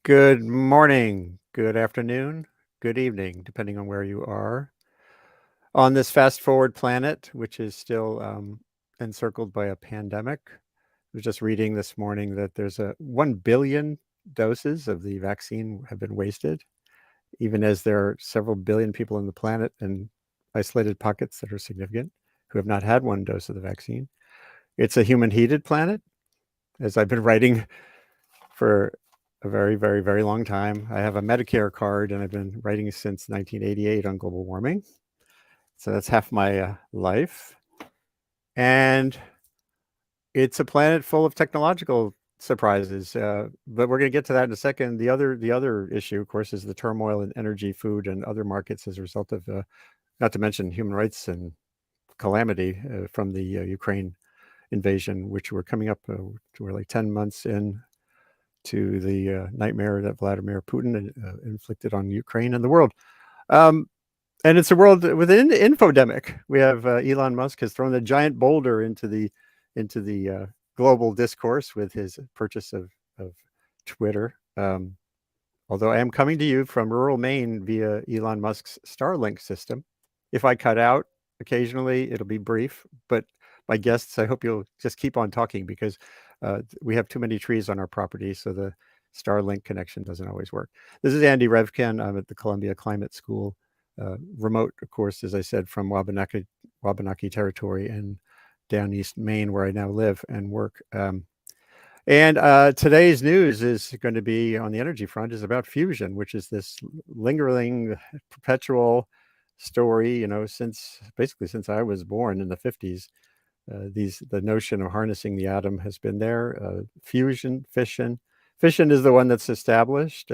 Good morning, good afternoon, good evening, depending on where you are. On this fast forward planet, which is still encircled by a pandemic, I was just reading this morning that there's 1 billion doses of the vaccine have been wasted, even as there are several billion people on the planet in isolated pockets that are significant who have not had one dose of the vaccine. It's a human heated planet, as I've been writing for a very, very, very long time. I have a Medicare card, and I've been writing since 1988 on global warming. So that's half my life. And it's a planet full of technological surprises, but we're going to get to that in a second. The other issue, of course, is the turmoil in energy, food, and other markets as a result of, not to mention human rights and calamity from the Ukraine invasion, which we're coming up, we're like 10 months in to the nightmare that Vladimir Putin inflicted on Ukraine and the world. And it's a world within infodemic. We have Elon Musk has thrown a giant boulder into the global discourse with his purchase of Twitter. Although I am coming to you from rural Maine via Elon Musk's Starlink system. If I cut out occasionally, it'll be brief. But my guests, I hope you'll just keep on talking because we have too many trees on our property, so the Starlink connection doesn't always work. This is Andy Revkin. I'm at the Columbia Climate School, remote, of course, as I said, from Wabanaki Territory in down east Maine, where I now live and work. And today's news is going to be on the energy front is about fusion, which is this lingering, perpetual story, since I was born in the 50s. The notion of harnessing the atom has been there. Fusion, fission. Fission is the one that's established.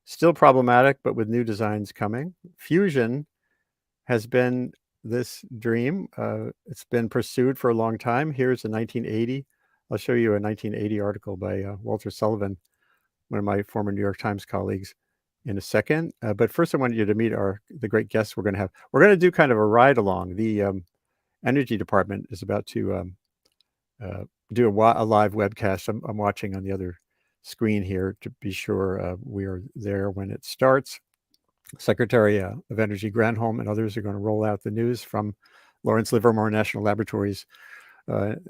Still problematic, but with new designs coming. Fusion has been this dream. It's been pursued for a long time. Here's a 1980. I'll show you a 1980 article by Walter Sullivan, one of my former New York Times colleagues, in a second. But first, I want you to meet the great guests we're going to have. We're going to do kind of a ride along. The Energy Department is about to do a live webcast. I'm watching on the other screen here to be sure we are there when it starts. Secretary of Energy Granholm and others are going to roll out the news from Lawrence Livermore National Laboratories, the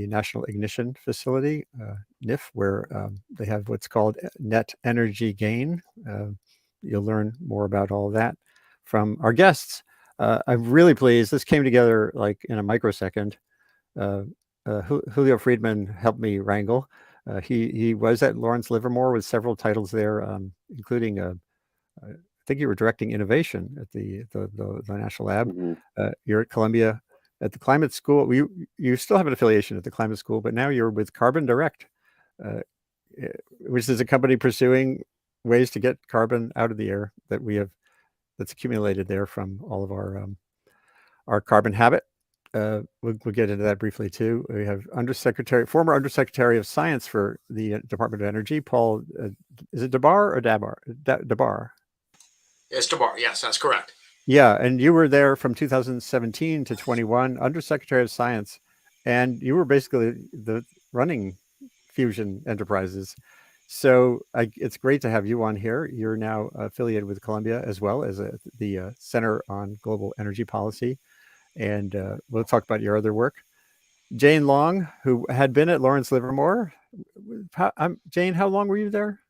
National Ignition Facility, NIF, where they have what's called net energy gain. You'll learn more about all that from our guests. I'm really pleased. This came together like in a microsecond. Julio Friedman helped me wrangle. He was at Lawrence Livermore with several titles there, including I think you were directing innovation at the National Lab. Mm-hmm. You're at Columbia at the Climate School. You still have an affiliation at the Climate School, but now you're with Carbon Direct, which is a company pursuing ways to get carbon out of the air that's accumulated there from all of our carbon habit. We'll get into that briefly too. We have former Undersecretary of Science for the Department of Energy, Paul. Is it Dabar or Dabar? Dabar. It's Dabar. Yes, that's correct. Yeah, and you were there from 2017 to 21, Undersecretary of Science, and you were basically running fusion enterprises. So it's great to have you on here. You're now affiliated with Columbia as well as the Center on Global Energy Policy, and we'll talk about your other work. Jane Long, who had been at Lawrence Livermore. Jane, how long were you there?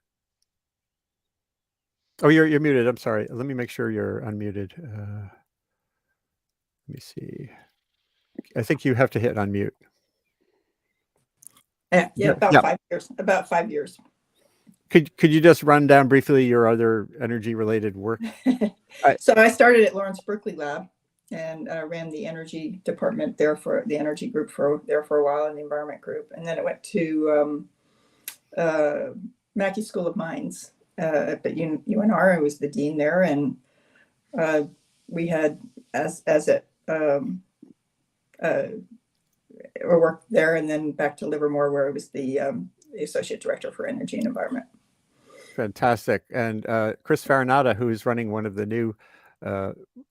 Oh, you're muted. I'm sorry. Let me make sure you're unmuted. Let me see. I think you have to hit unmute. Yeah, about 5 years. About 5 years. Could you just run down briefly your other energy related work? So I started at Lawrence Berkeley Lab and ran the energy department there for the energy group for a while, and the environment group, and then I went to Mackey School of Mines at UNR. I was the dean there, and we had worked there, and then back to Livermore, where I was the associate director for energy and environment. Fantastic. And Chris Farinata, who's running one of the new,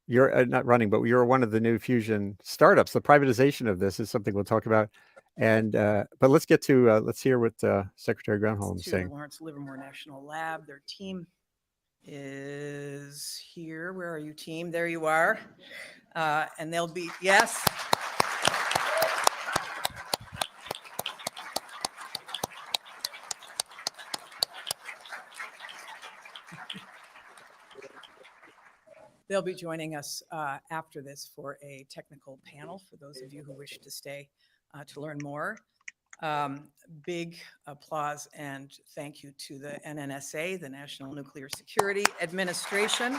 you're not running, but you're one of the new fusion startups. The privatization of this is something we'll talk about. And but let's get to let's hear what Secretary Granholm is To the saying. Lawrence Livermore National Lab. Their team is here. Where are you, team? There you are. And they'll be, yes. They'll be joining us after this for a technical panel for those of you who wish to stay to learn more. Big applause and thank you to the NNSA, the National Nuclear Security Administration.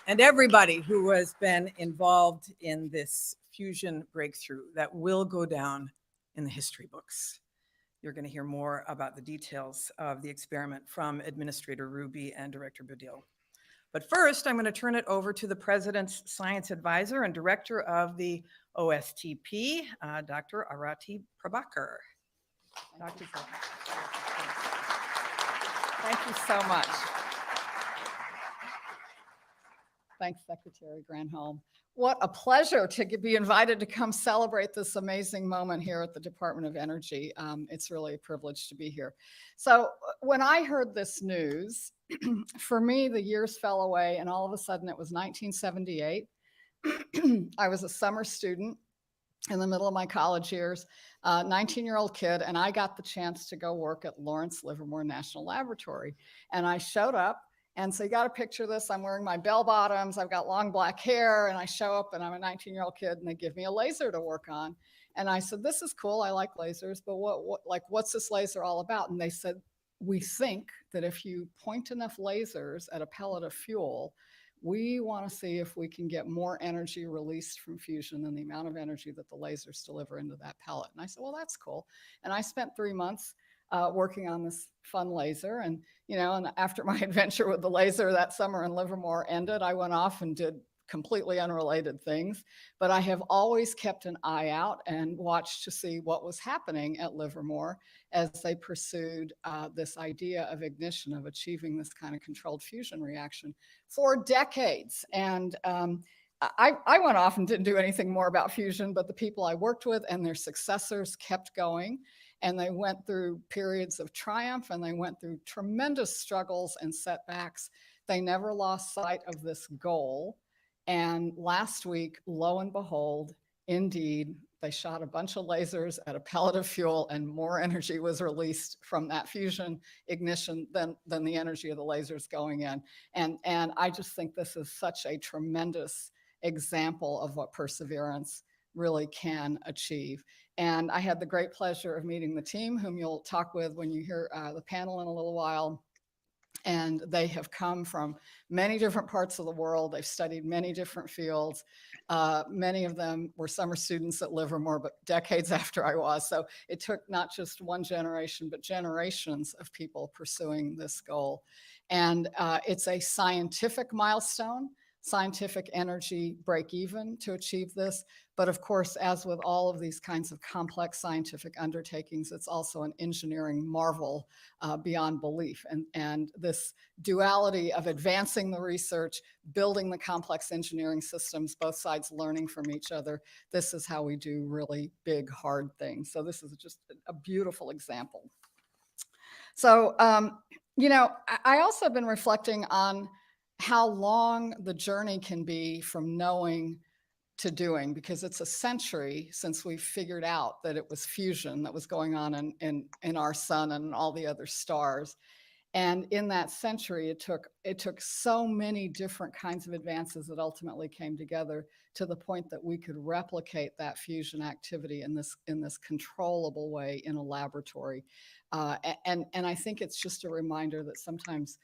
And everybody who has been involved in this fusion breakthrough that will go down in the history books. You're going to hear more about the details of the experiment from Administrator Hruby and Director Budil. But first, I'm going to turn it over to the President's Science Advisor and Director of the OSTP, Dr. Arati Prabhakar. Dr. Thank you so much. Thanks, Secretary Granholm. What a pleasure to be invited to come celebrate this amazing moment here at the Department of Energy. It's really a privilege to be here. So when I heard this news, for me, the years fell away and all of a sudden it was 1978. I was a summer student in the middle of my college years, 19-year-old kid, and I got the chance to go work at Lawrence Livermore National Laboratory. And I showed up. And so you got to picture this. I'm wearing my bell bottoms. I've got long black hair and I show up and I'm a 19-year-old kid and they give me a laser to work on. And I said, this is cool. I like lasers, but what's this laser all about? And they said, we think that if you point enough lasers at a pellet of fuel, we want to see if we can get more energy released from fusion than the amount of energy that the lasers deliver into that pellet. And I said, well, that's cool. And I spent 3 months working on this fun laser. And, and after my adventure with the laser that summer in Livermore ended, I went off and did completely unrelated things. But I have always kept an eye out and watched to see what was happening at Livermore as they pursued this idea of ignition, of achieving this kind of controlled fusion reaction for decades. And I went off and didn't do anything more about fusion, but the people I worked with and their successors kept going. And they went through periods of triumph and they went through tremendous struggles and setbacks. They never lost sight of this goal. And last week, lo and behold, indeed, they shot a bunch of lasers at a pellet of fuel and more energy was released from that fusion ignition than the energy of the lasers going in. And I just think this is such a tremendous example of what perseverance really can achieve. And I had the great pleasure of meeting the team, whom you'll talk with when you hear the panel in a little while. And they have come from many different parts of the world. They've studied many different fields. Many of them were summer students at Livermore, but decades after I was. So it took not just one generation, but generations of people pursuing this goal. And it's a scientific milestone, scientific energy break even to achieve this. But of course, as with all of these kinds of complex scientific undertakings, it's also an engineering marvel beyond belief. And this duality of advancing the research, building the complex engineering systems, both sides learning from each other, this is how we do really big, hard things. So this is just a beautiful example. So, I also have been reflecting on how long the journey can be from knowing to doing, because it's a century since we figured out that it was fusion that was going on in our sun and all the other stars. And in that century, it took so many different kinds of advances that ultimately came together to the point that we could replicate that fusion activity in this controllable way in a laboratory. And I think it's just a reminder that sometimes,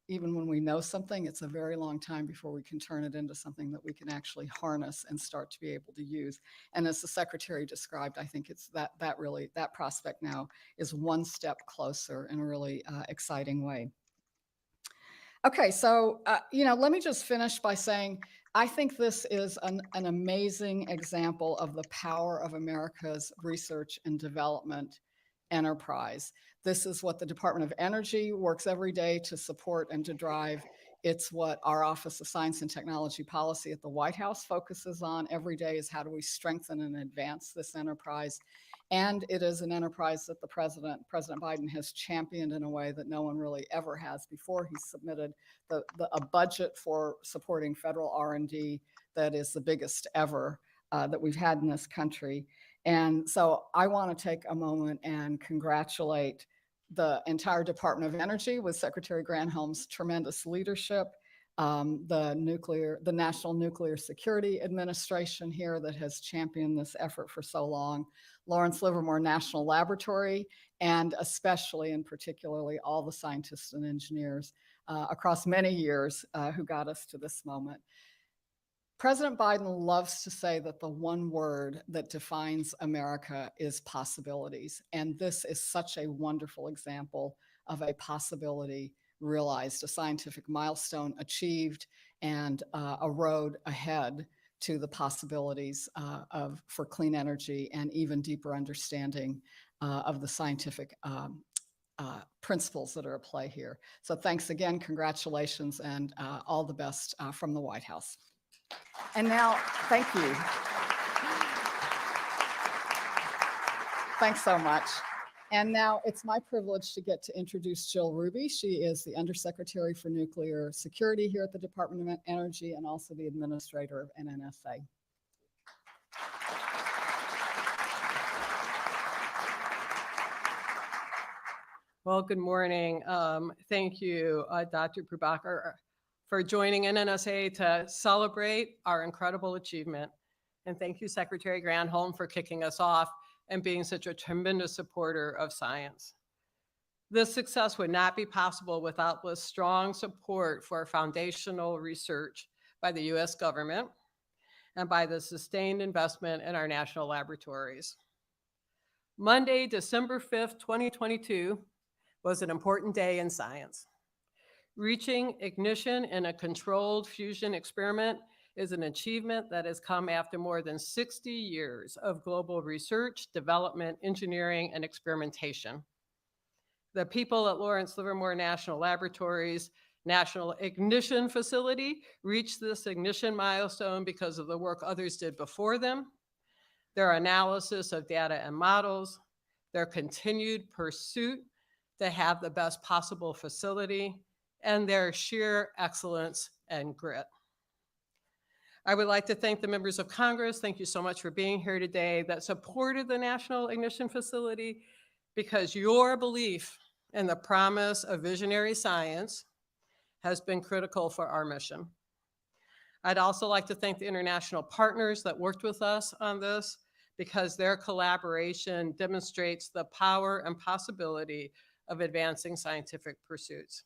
even when we know something, it's a very long time before we can turn it into something that we can actually harness and start to be able to use. And as the Secretary described, I think it's that prospect now is one step closer in a really exciting way. Okay, so, let me just finish by saying, I think this is an amazing example of the power of America's research and development enterprise. This is what the Department of Energy works every day to support and to drive it's what our Office of Science and Technology Policy at the White House focuses on every day, is how do we strengthen and advance this enterprise. And it is an enterprise that President Biden has championed in a way that no one really ever has before. He submitted a budget for supporting federal R&D that is the biggest ever that we've had in this country. And so I want to take a moment and congratulate the entire Department of Energy with Secretary Granholm's tremendous leadership, the National Nuclear Security Administration here that has championed this effort for so long, Lawrence Livermore National Laboratory, and especially and particularly all the scientists and engineers across many years who got us to this moment. President Biden loves to say that the one word that defines America is possibilities. And this is such a wonderful example of a possibility realized, a scientific milestone achieved, and a road ahead to the possibilities for clean energy and even deeper understanding of the scientific principles that are at play here. So thanks again, congratulations, and all the best from the White House. And now, thank you. Thanks so much. And now it's my privilege to get to introduce Jill Hruby. She is the Undersecretary for Nuclear Security here at the Department of Energy and also the Administrator of NNSA. Well, good morning. Thank you, Dr. Prabhakar, for joining NNSA to celebrate our incredible achievement. And thank you, Secretary Granholm, for kicking us off and being such a tremendous supporter of science. This success would not be possible without the strong support for foundational research by the US government and by the sustained investment in our national laboratories. Monday, December 5th, 2022 was an important day in science. Reaching ignition in a controlled fusion experiment is an achievement that has come after more than 60 years of global research, development, engineering, and experimentation. The people at Lawrence Livermore National Laboratories National Ignition Facility reached this ignition milestone because of the work others did before them, their analysis of data and models, their continued pursuit to have the best possible facility, and their sheer excellence and grit. I would like to thank the members of Congress. Thank you so much for being here today that supported the National Ignition Facility, because your belief in the promise of visionary science has been critical for our mission. I'd also like to thank the international partners that worked with us on this, because their collaboration demonstrates the power and possibility of advancing scientific pursuits.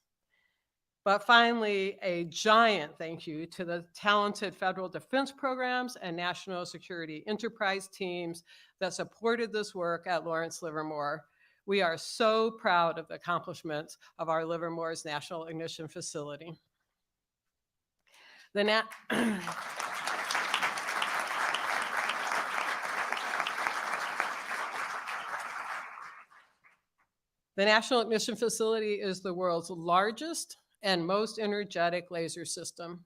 But finally, a giant thank you to the talented federal defense programs and national security enterprise teams that supported this work at Lawrence Livermore. We are so proud of the accomplishments of our Livermore's National Ignition Facility. The National Ignition Facility is the world's largest and most energetic laser system.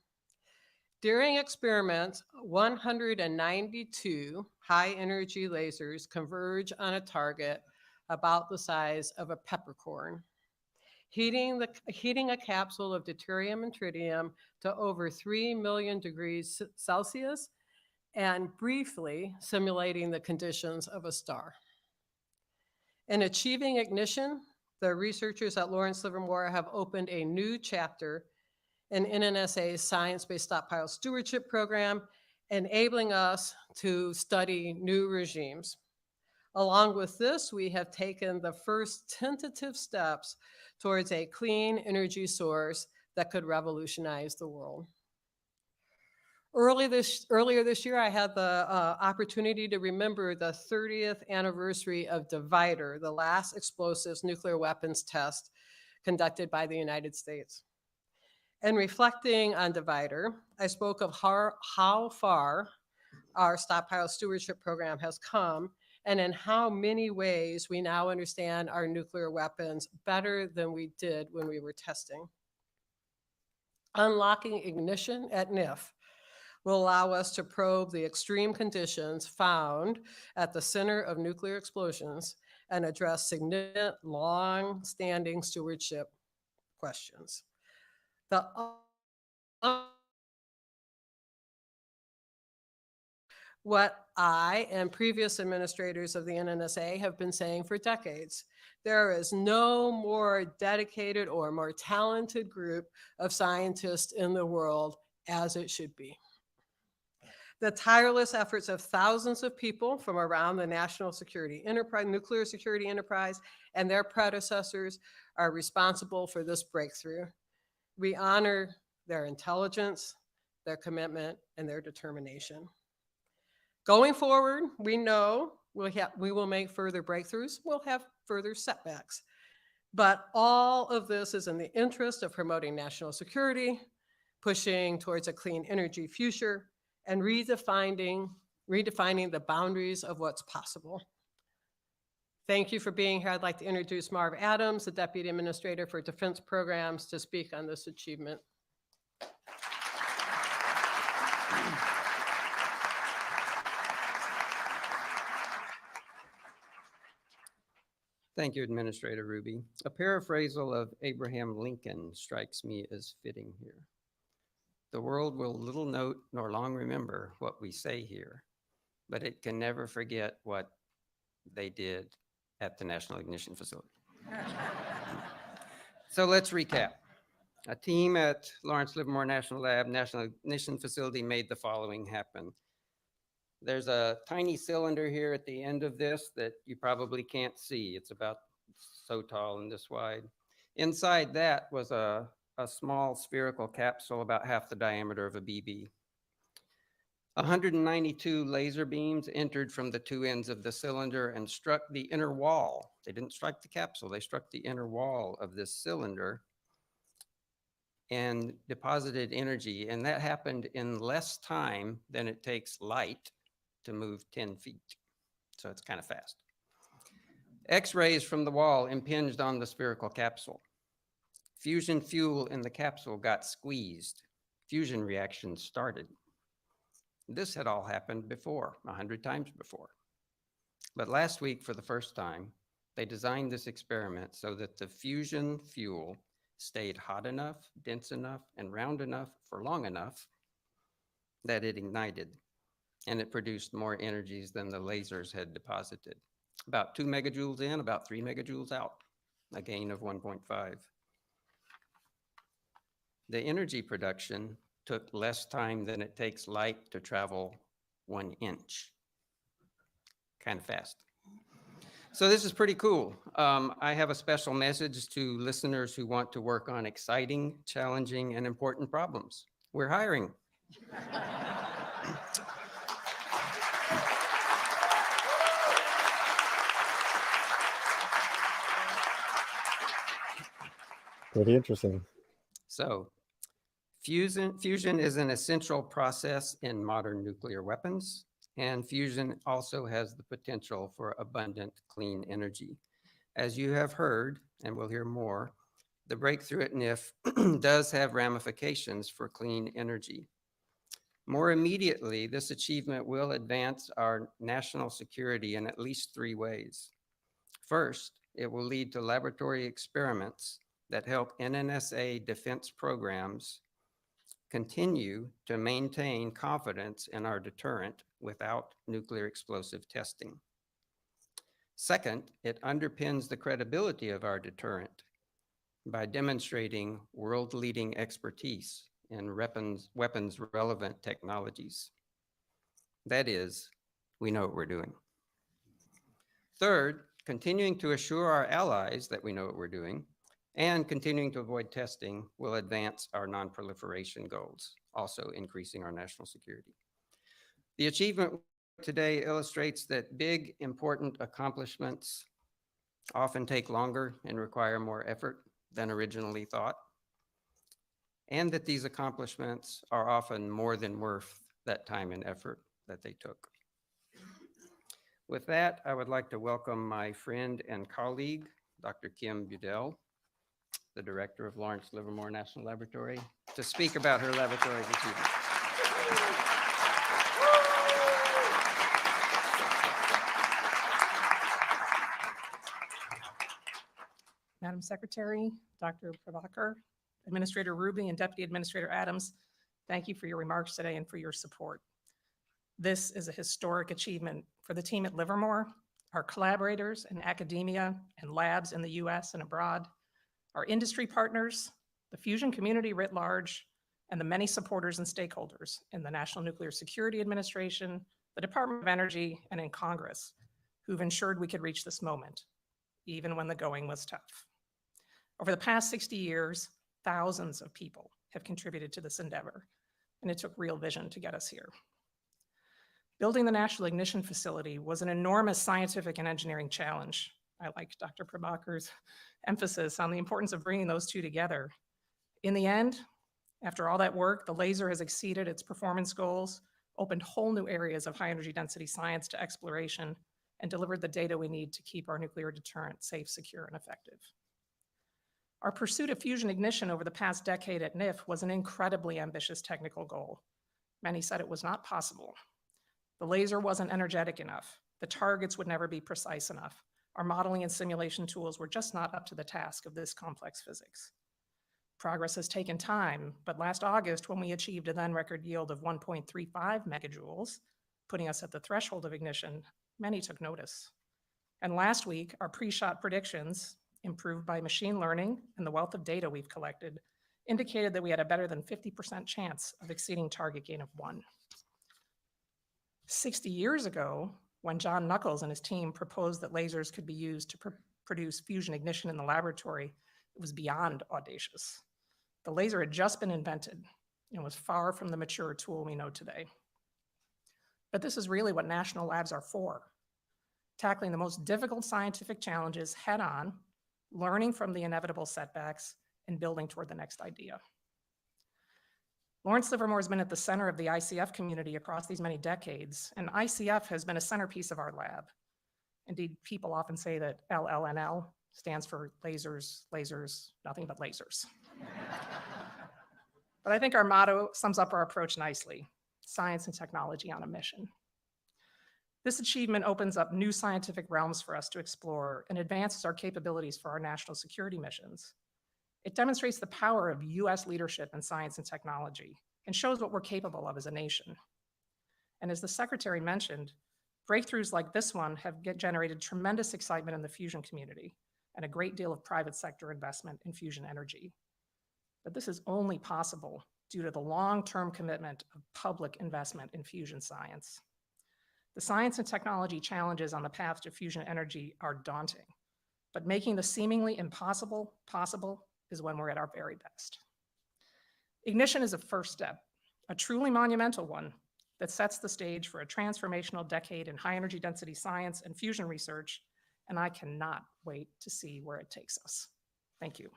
During experiments, 192 high-energy lasers converge on a target about the size of a peppercorn, heating a capsule of deuterium and tritium to over 3 million degrees Celsius and briefly simulating the conditions of a star. In achieving ignition, the researchers at Lawrence Livermore have opened a new chapter in NNSA's Science-Based Stockpile Stewardship Program, enabling us to study new regimes. Along with this, we have taken the first tentative steps towards a clean energy source that could revolutionize the world. Earlier this year, I had the opportunity to remember the 30th anniversary of Divider, the last explosives nuclear weapons test conducted by the United States. In reflecting on Divider, I spoke of how far our stockpile stewardship program has come, and in how many ways we now understand our nuclear weapons better than we did when we were testing. Unlocking ignition at NIF will allow us to probe the extreme conditions found at the center of nuclear explosions and address significant long-standing stewardship questions. What I and previous administrators of the NNSA have been saying for decades: there is no more dedicated or more talented group of scientists in the world, as it should be. The tireless efforts of thousands of people from around the national security enterprise, nuclear security enterprise, and their predecessors are responsible for this breakthrough. We honor their intelligence, their commitment, and their determination. Going forward, we know we will make further breakthroughs. We'll have further setbacks. But all of this is in the interest of promoting national security, pushing towards a clean energy future, and redefining the boundaries of what's possible. Thank you for being here. I'd like to introduce Marv Adams, the Deputy Administrator for Defense Programs, to speak on this achievement. Thank you, Administrator Hruby. A paraphrasal of Abraham Lincoln strikes me as fitting here. The world will little note nor long remember what we say here, but it can never forget what they did at the National Ignition Facility. So let's recap. A team at Lawrence Livermore National Lab, National Ignition Facility made the following happen. There's a tiny cylinder here at the end of this that you probably can't see. It's about so tall and this wide. Inside that was a small spherical capsule about half the diameter of a BB. 192 laser beams entered from the two ends of the cylinder and struck the inner wall. They didn't strike the capsule, they struck the inner wall of this cylinder and deposited energy. And that happened in less time than it takes light to move 10 feet. So it's kind of fast. X-rays from the wall impinged on the spherical capsule. Fusion fuel in the capsule got squeezed. Fusion reactions started. This had all happened before, 100 times before. But last week, for the first time, they designed this experiment so that the fusion fuel stayed hot enough, dense enough, and round enough for long enough that it ignited. And it produced more energies than the lasers had deposited. About 2 megajoules in, about 3 megajoules out, a gain of 1.5. The energy production took less time than it takes light to travel 1 inch. Kind of fast. So this is pretty cool. I have a special message to listeners who want to work on exciting, challenging, and important problems. We're hiring. Pretty interesting. So fusion is an essential process in modern nuclear weapons, and fusion also has the potential for abundant clean energy. As you have heard, and we'll hear more, the breakthrough at NIF does have ramifications for clean energy. More immediately, this achievement will advance our national security in at least 3 ways. First, it will lead to laboratory experiments that help NNSA defense programs continue to maintain confidence in our deterrent without nuclear explosive testing. Second, it underpins the credibility of our deterrent by demonstrating world-leading expertise in weapons-relevant technologies. That is, we know what we're doing. Third, continuing to assure our allies that we know what we're doing and continuing to avoid testing will advance our non-proliferation goals, also increasing our national security. The achievement today illustrates that big, important accomplishments often take longer and require more effort than originally thought, and that these accomplishments are often more than worth that time and effort that they took. With that, I would like to welcome my friend and colleague, Dr. Kim Budell. the director of Lawrence Livermore National Laboratory, to speak about her laboratory's achievements. Madam Secretary, Dr. Prabhakar, Administrator Hruby, and Deputy Administrator Adams, thank you for your remarks today and for your support. This is a historic achievement for the team at Livermore, our collaborators in academia and labs in the US and abroad, our industry partners, the fusion community writ large, and the many supporters and stakeholders in the National Nuclear Security Administration, the Department of Energy, and in Congress, who've ensured we could reach this moment, even when the going was tough. Over the past 60 years, thousands of people have contributed to this endeavor, and it took real vision to get us here. Building the National Ignition Facility was an enormous scientific and engineering challenge. I like Dr. Prabhakar's emphasis on the importance of bringing those two together. In the end, after all that work, the laser has exceeded its performance goals, opened whole new areas of high energy density science to exploration, and delivered the data we need to keep our nuclear deterrent safe, secure, and effective. Our pursuit of fusion ignition over the past decade at NIF was an incredibly ambitious technical goal. Many said it was not possible. The laser wasn't energetic enough. The targets would never be precise enough. Our modeling and simulation tools were just not up to the task of this complex physics. Progress has taken time, but last August, when we achieved a then record yield of 1.35 megajoules, putting us at the threshold of ignition, many took notice. And last week, our pre-shot predictions, improved by machine learning and the wealth of data we've collected, indicated that we had a better than 50% chance of exceeding target gain of 1. 60 years ago, when John Knuckles and his team proposed that lasers could be used to produce fusion ignition in the laboratory, it was beyond audacious. The laser had just been invented and was far from the mature tool we know today. But this is really what national labs are for: tackling the most difficult scientific challenges head on, learning from the inevitable setbacks, and building toward the next idea. Lawrence Livermore has been at the center of the ICF community across these many decades, and ICF has been a centerpiece of our lab. Indeed, people often say that LLNL stands for lasers, lasers, nothing but lasers. But I think our motto sums up our approach nicely: science and technology on a mission. This achievement opens up new scientific realms for us to explore and advances our capabilities for our national security missions. It demonstrates the power of US leadership in science and technology and shows what we're capable of as a nation. And as the Secretary mentioned, breakthroughs like this one have generated tremendous excitement in the fusion community and a great deal of private sector investment in fusion energy. But this is only possible due to the long-term commitment of public investment in fusion science. The science and technology challenges on the path to fusion energy are daunting, but making the seemingly impossible possible is when we're at our very best. Ignition is a first step, a truly monumental one that sets the stage for a transformational decade in high energy density science and fusion research, and I cannot wait to see where it takes us. Thank you.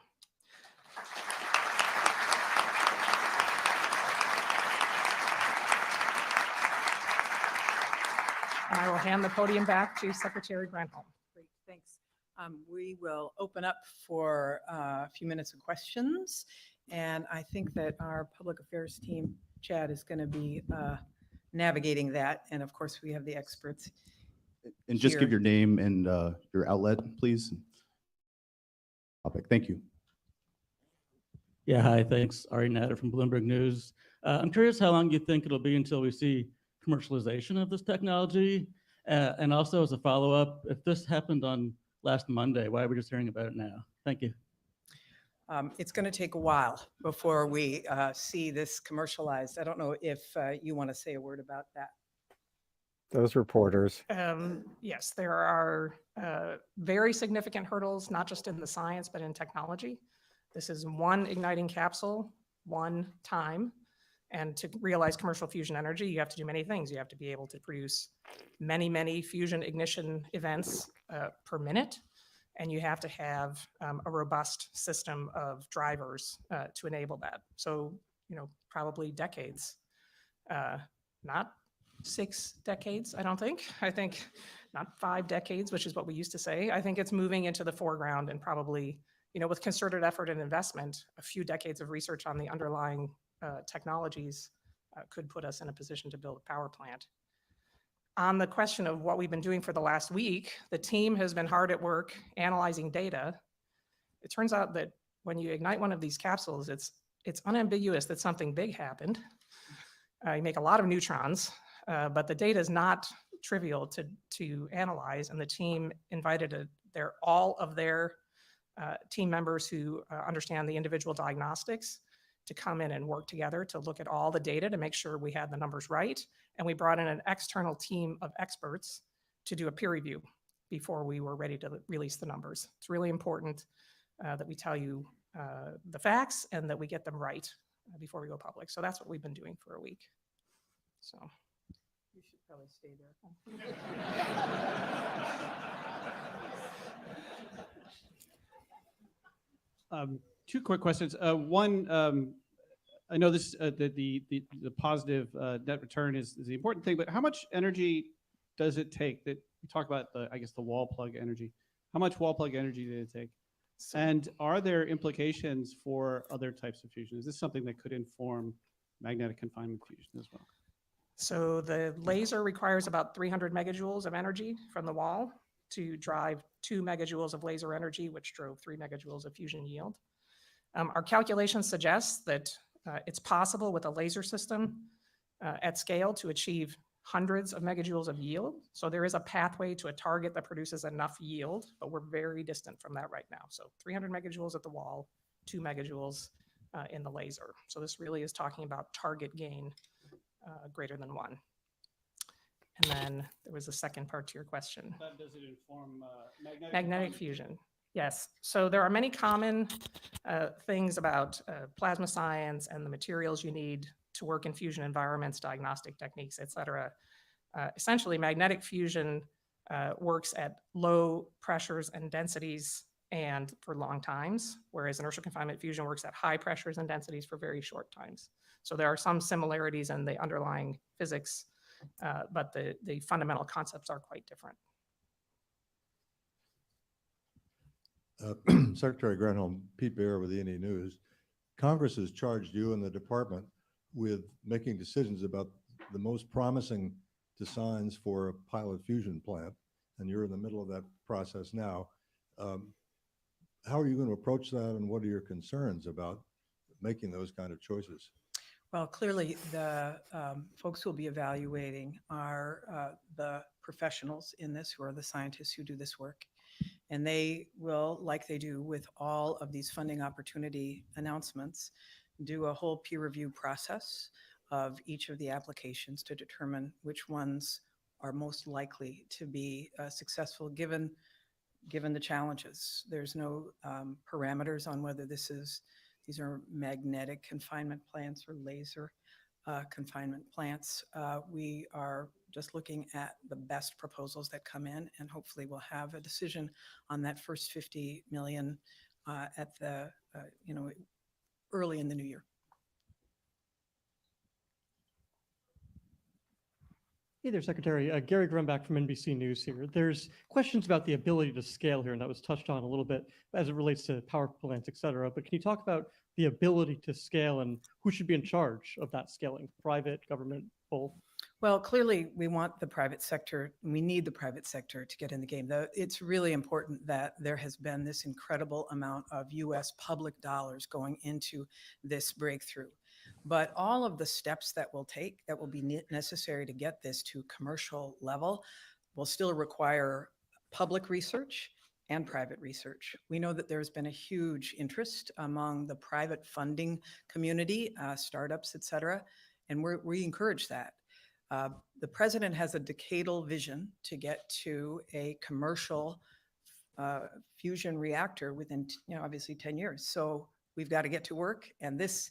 And I will hand the podium back to Secretary Granholm. Great, thanks. We will open up for a few minutes of questions. And I think that our public affairs team, Chad, is going to be navigating that. And of course, we have the experts. And just here. give your name and your outlet, please. Thank you. Yeah, hi, thanks. Ari Natter from Bloomberg News. I'm curious how long you think it'll be until we see commercialization of this technology? And also as a follow-up, if this happened on last Monday, why are we just hearing about it now? Thank you. It's going to take a while before we see this commercialized. I don't know if you want to say a word about that. Those reporters. Yes, there are very significant hurdles, not just in the science, but in technology. This is one igniting capsule, one time. And to realize commercial fusion energy, you have to do many things. You have to be able to produce many, many fusion ignition events per minute. And you have to have a robust system of drivers to enable that. So, probably decades, not 6 decades, I don't think. I think not 5 decades, which is what we used to say. I think it's moving into the foreground and probably with concerted effort and investment, a few decades of research on the underlying technologies could put us in a position to build a power plant. On the question of what we've been doing for the last week, the team has been hard at work analyzing data. It turns out that when you ignite one of these capsules, it's unambiguous that something big happened. You make a lot of neutrons, but the data is not trivial to analyze, and the team invited all of their team members who understand the individual diagnostics to come in and work together to look at all the data to make sure we had the numbers right. And we brought in an external team of experts to do a peer review before we were ready to release the numbers. It's really important that we tell you the facts and that we get them right before we go public. So that's what we've been doing for a week. So you should probably stay there. Two quick questions. One, I know this the positive net return is the important thing, but how much energy does it take? That you talk about the wall plug energy. How much wall plug energy did it take? And are there implications for other types of fusion? Is this something that could inform magnetic confinement fusion as well? So the laser requires about 300 megajoules of energy from the wall to drive 2 megajoules of laser energy, which drove 3 megajoules of fusion yield. Our calculations suggest that it's possible with a laser system at scale to achieve hundreds of megajoules of yield. So there is a pathway to a target that produces enough yield, but we're very distant from that right now. So 300 megajoules at the wall, 2 megajoules in the laser. So this really is talking about target gain greater than 1. And then there was a second part to your question. Does it inform magnetic fusion? Yes. So there are many common things about plasma science and the materials you need to work in fusion environments, diagnostic techniques, et cetera. Essentially, magnetic fusion works at low pressures and densities and for long times, whereas inertial confinement fusion works at high pressures and densities for very short times. So there are some similarities in the underlying physics, but the fundamental concepts are quite different. Secretary Granholm, Pete Bear with E&E News. Congress has charged you and the department with making decisions about the most promising designs for a pilot fusion plant, and you're in the middle of that process now. How are you going to approach that, and what are your concerns about making those kind of choices? Well, clearly, the folks who will be evaluating are the professionals in this, who are the scientists who do this work. And they will, like they do with all of these funding opportunity announcements, do a whole peer review process of each of the applications to determine which ones are most likely to be successful given the challenges. There's no parameters on whether these are magnetic confinement plants or laser confinement plants. We are just looking at the best proposals that come in, and hopefully we'll have a decision on that first 50 million at the early in the new year. Hey there, Secretary. Gary Grumbach from NBC News here. There's questions about the ability to scale here, and that was touched on a little bit as it relates to power plants, et cetera. But can you talk about the ability to scale and who should be in charge of that scaling? Private, government, both? Well, clearly, we want the private sector. We need the private sector to get in the game. It's really important that there has been this incredible amount of U.S. public dollars going into this breakthrough. But all of the steps that we'll take that will be necessary to get this to commercial level will still require public research and private research. We know that there's been a huge interest among the private funding community, startups, et cetera, and we encourage that. The president has a decadal vision to get to a commercial fusion reactor within, obviously 10 years. So we've got to get to work, and this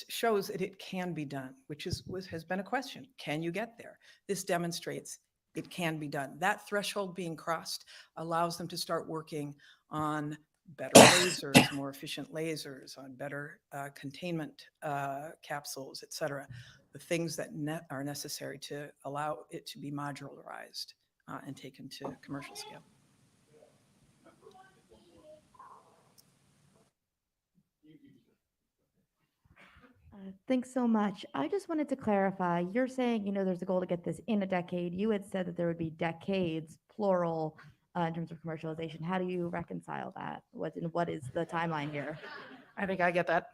shows that it can be done, which has been a question. Can you get there? This demonstrates it can be done. That threshold being crossed allows them to start working on better lasers, more efficient lasers, on better containment capsules, et cetera. The things that are necessary to allow it to be modularized and taken to commercial scale. Thanks so much. I just wanted to clarify, you're saying, there's a goal to get this in a decade. You had said that there would be decades, plural, in terms of commercialization. How do you reconcile that? What is the timeline here? I think I get that.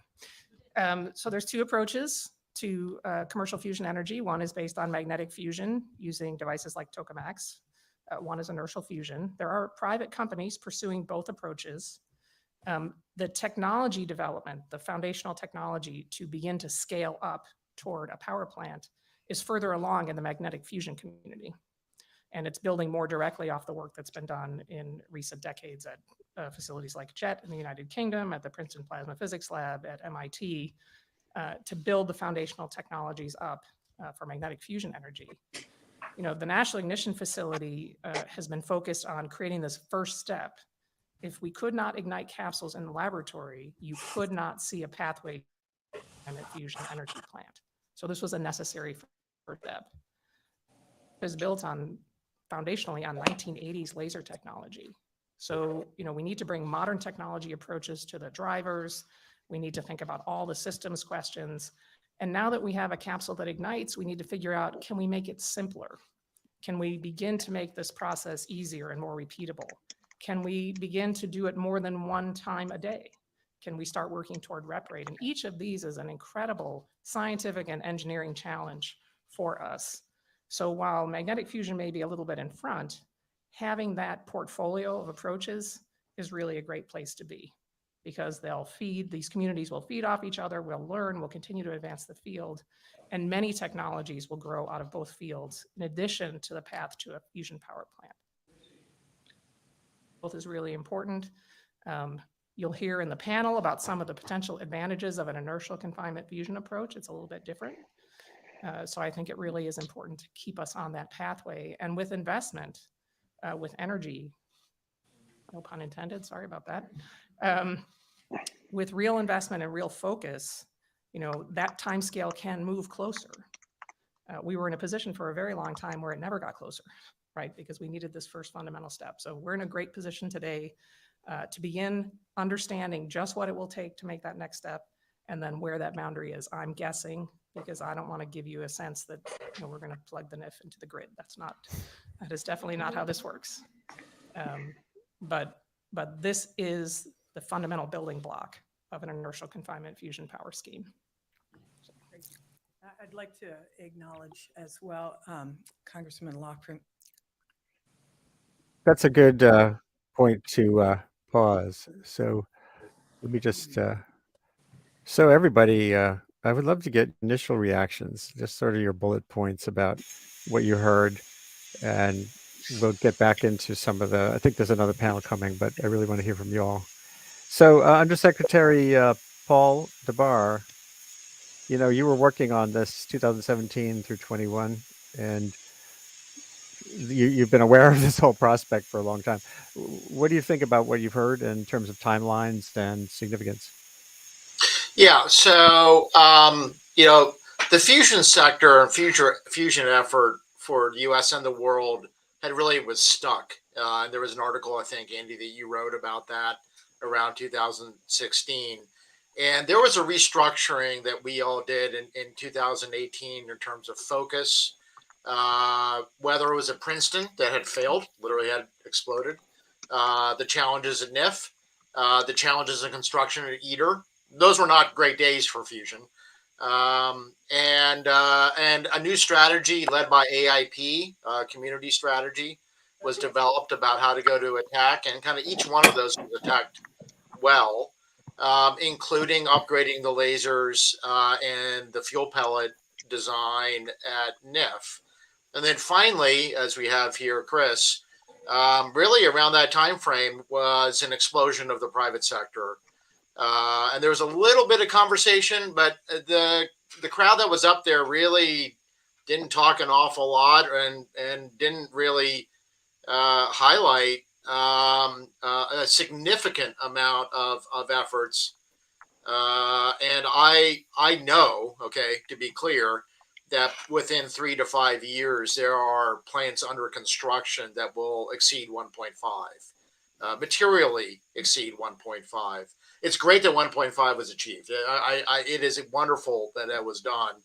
So there's two approaches to commercial fusion energy. One is based on magnetic fusion using devices like tokamaks. One is inertial fusion. There are private companies pursuing both approaches. The technology development, the foundational technology to begin to scale up toward a power plant is further along in the magnetic fusion community. And it's building more directly off the work that's been done in recent decades at facilities like JET in the United Kingdom, at the Princeton Plasma Physics Lab, at MIT, to build the foundational technologies up for magnetic fusion energy. The National Ignition Facility has been focused on creating this first step. If we could not ignite capsules in the laboratory, you could not see a pathway to magnetic fusion energy plant. So this was a necessary first step. It was built foundationally on 1980s laser technology. So, we need to bring modern technology approaches to the drivers. We need to think about all the systems questions. And now that we have a capsule that ignites, we need to figure out, can we make it simpler? Can we begin to make this process easier and more repeatable? Can we begin to do it more than one time a day? Can we start working toward rep rate? And each of these is an incredible scientific and engineering challenge for us. So while magnetic fusion may be a little bit in front, having that portfolio of approaches is really a great place to be, because these communities will feed off each other, we'll learn, we'll continue to advance the field, and many technologies will grow out of both fields, in addition to the path to a fusion power plant. Both is really important. You'll hear in the panel about some of the potential advantages of an inertial confinement fusion approach. It's a little bit different. So I think it really is important to keep us on that pathway. And with investment, with energy, no pun intended, sorry about that. With real investment and real focus, that timescale can move closer. We were in a position for a very long time where it never got closer, right? Because we needed this first fundamental step. So we're in a great position today to begin understanding just what it will take to make that next step, and then where that boundary is. I'm guessing, because I don't want to give you a sense that we're going to plug the NIF into the grid. That is definitely not how this works. But this is the fundamental building block of an inertial confinement fusion power scheme. I'd like to acknowledge as well, Congressman Lockram. That's a good point to pause. So let me just, so everybody, I would love to get initial reactions, just sort of your bullet points about what you heard, and we'll get back into some of I think there's another panel coming, but I really want to hear from you all. So Undersecretary Paul DeBar, you were working on this 2017 through 21, and you've been aware of this whole prospect for a long time. What do you think about what you've heard in terms of timelines and significance? Yeah, so, the fusion sector and fusion effort for the U.S. and the world was stuck. There was an article, I think, Andy, that you wrote about that around 2016. And there was a restructuring that we all did in 2018 in terms of focus, whether it was at Princeton that had failed, literally had exploded, the challenges at NIF, the challenges in construction at ITER. Those were not great days for fusion. And a new strategy led by AIP, community strategy, was developed about how to go to attack, and kind of each one of those was attacked well, including upgrading the lasers and the fuel pellet design at NIF. And then finally, as we have here, Chris, really around that time frame was an explosion of the private sector. And there was a little bit of conversation, but the crowd that was up there really didn't talk an awful lot and didn't really highlight a significant amount of efforts. And I know, okay, to be clear, that within 3 to 5 years, there are plants under construction that will exceed 1.5, materially exceed 1.5. it's great that 1.5 was achieved. It is wonderful that that was done,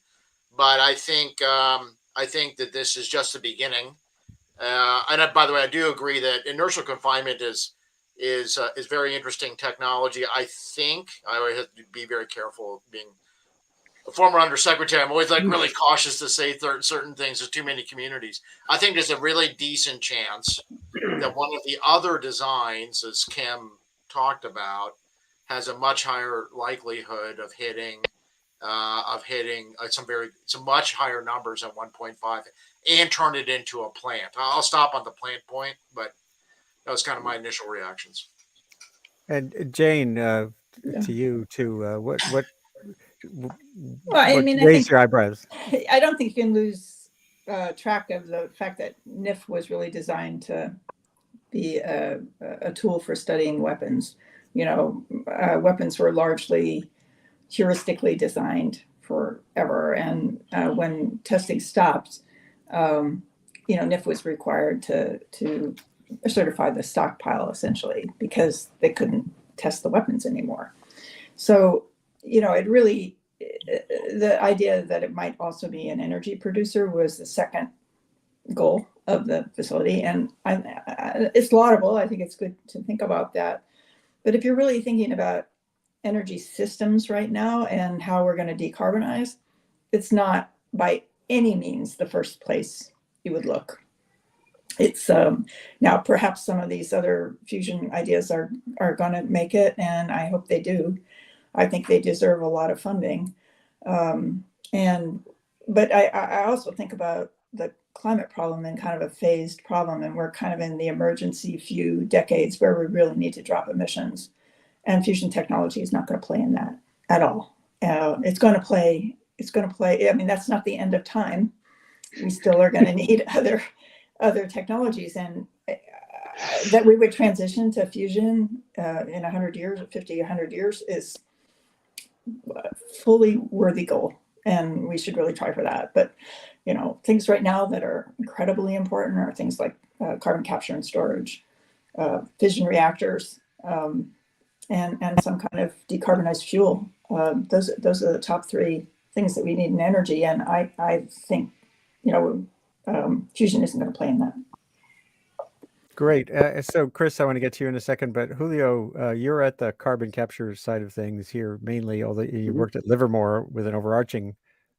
but I think that this is just the beginning. By the way, I do agree that inertial confinement is very interesting technology. I think I always have to be very careful of being a former undersecretary. I'm always like really cautious to say certain things. There's too many communities. I think there's a really decent chance that one of the other designs, as Kim talked about, has a much higher likelihood of hitting some much higher numbers than 1.5 and turn it into a plant. I'll stop on the plant point, but that was kind of my initial reactions. And Jane, Yeah. to you too. What Well, I mean, I raise think your eyebrows? I don't think you can lose track of the fact that NIF was really designed to be a tool for studying weapons. You know, weapons were largely heuristically designed forever, and when testing stopped, you know, NIF was required to certify the stockpile essentially because they couldn't test the weapons anymore. So, you know, it really, the idea that it might also be an energy producer was the second goal of the facility. And it's laudable. I think it's good to think about that. But if you're really thinking about energy systems right now and how we're going to decarbonize, it's not by any means the first place you would look. It's now perhaps some of these other fusion ideas are going to make it, and I hope they do. I think they deserve a lot of funding. But I also think about the climate problem in kind of a phased problem, and we're kind of in the emergency few decades where we really need to drop emissions, and fusion technology is not going to play in that at all. It's going to play. I mean, that's not the end of time. We still are going to need other technologies, and that we would transition to fusion in 100 years, 50, 100 years is a fully worthy goal, and we should really try for that. But, you know, things right now that are incredibly important are things like carbon capture and storage, fission reactors, and some kind of decarbonized fuel. Those are the top three things that we need in energy, and I think, you know, fusion isn't going to play in that. Great. So, Chris, I want to get to you in a second, but Julio, you're at the carbon capture side of things here mainly, although you worked at Livermore with an overarching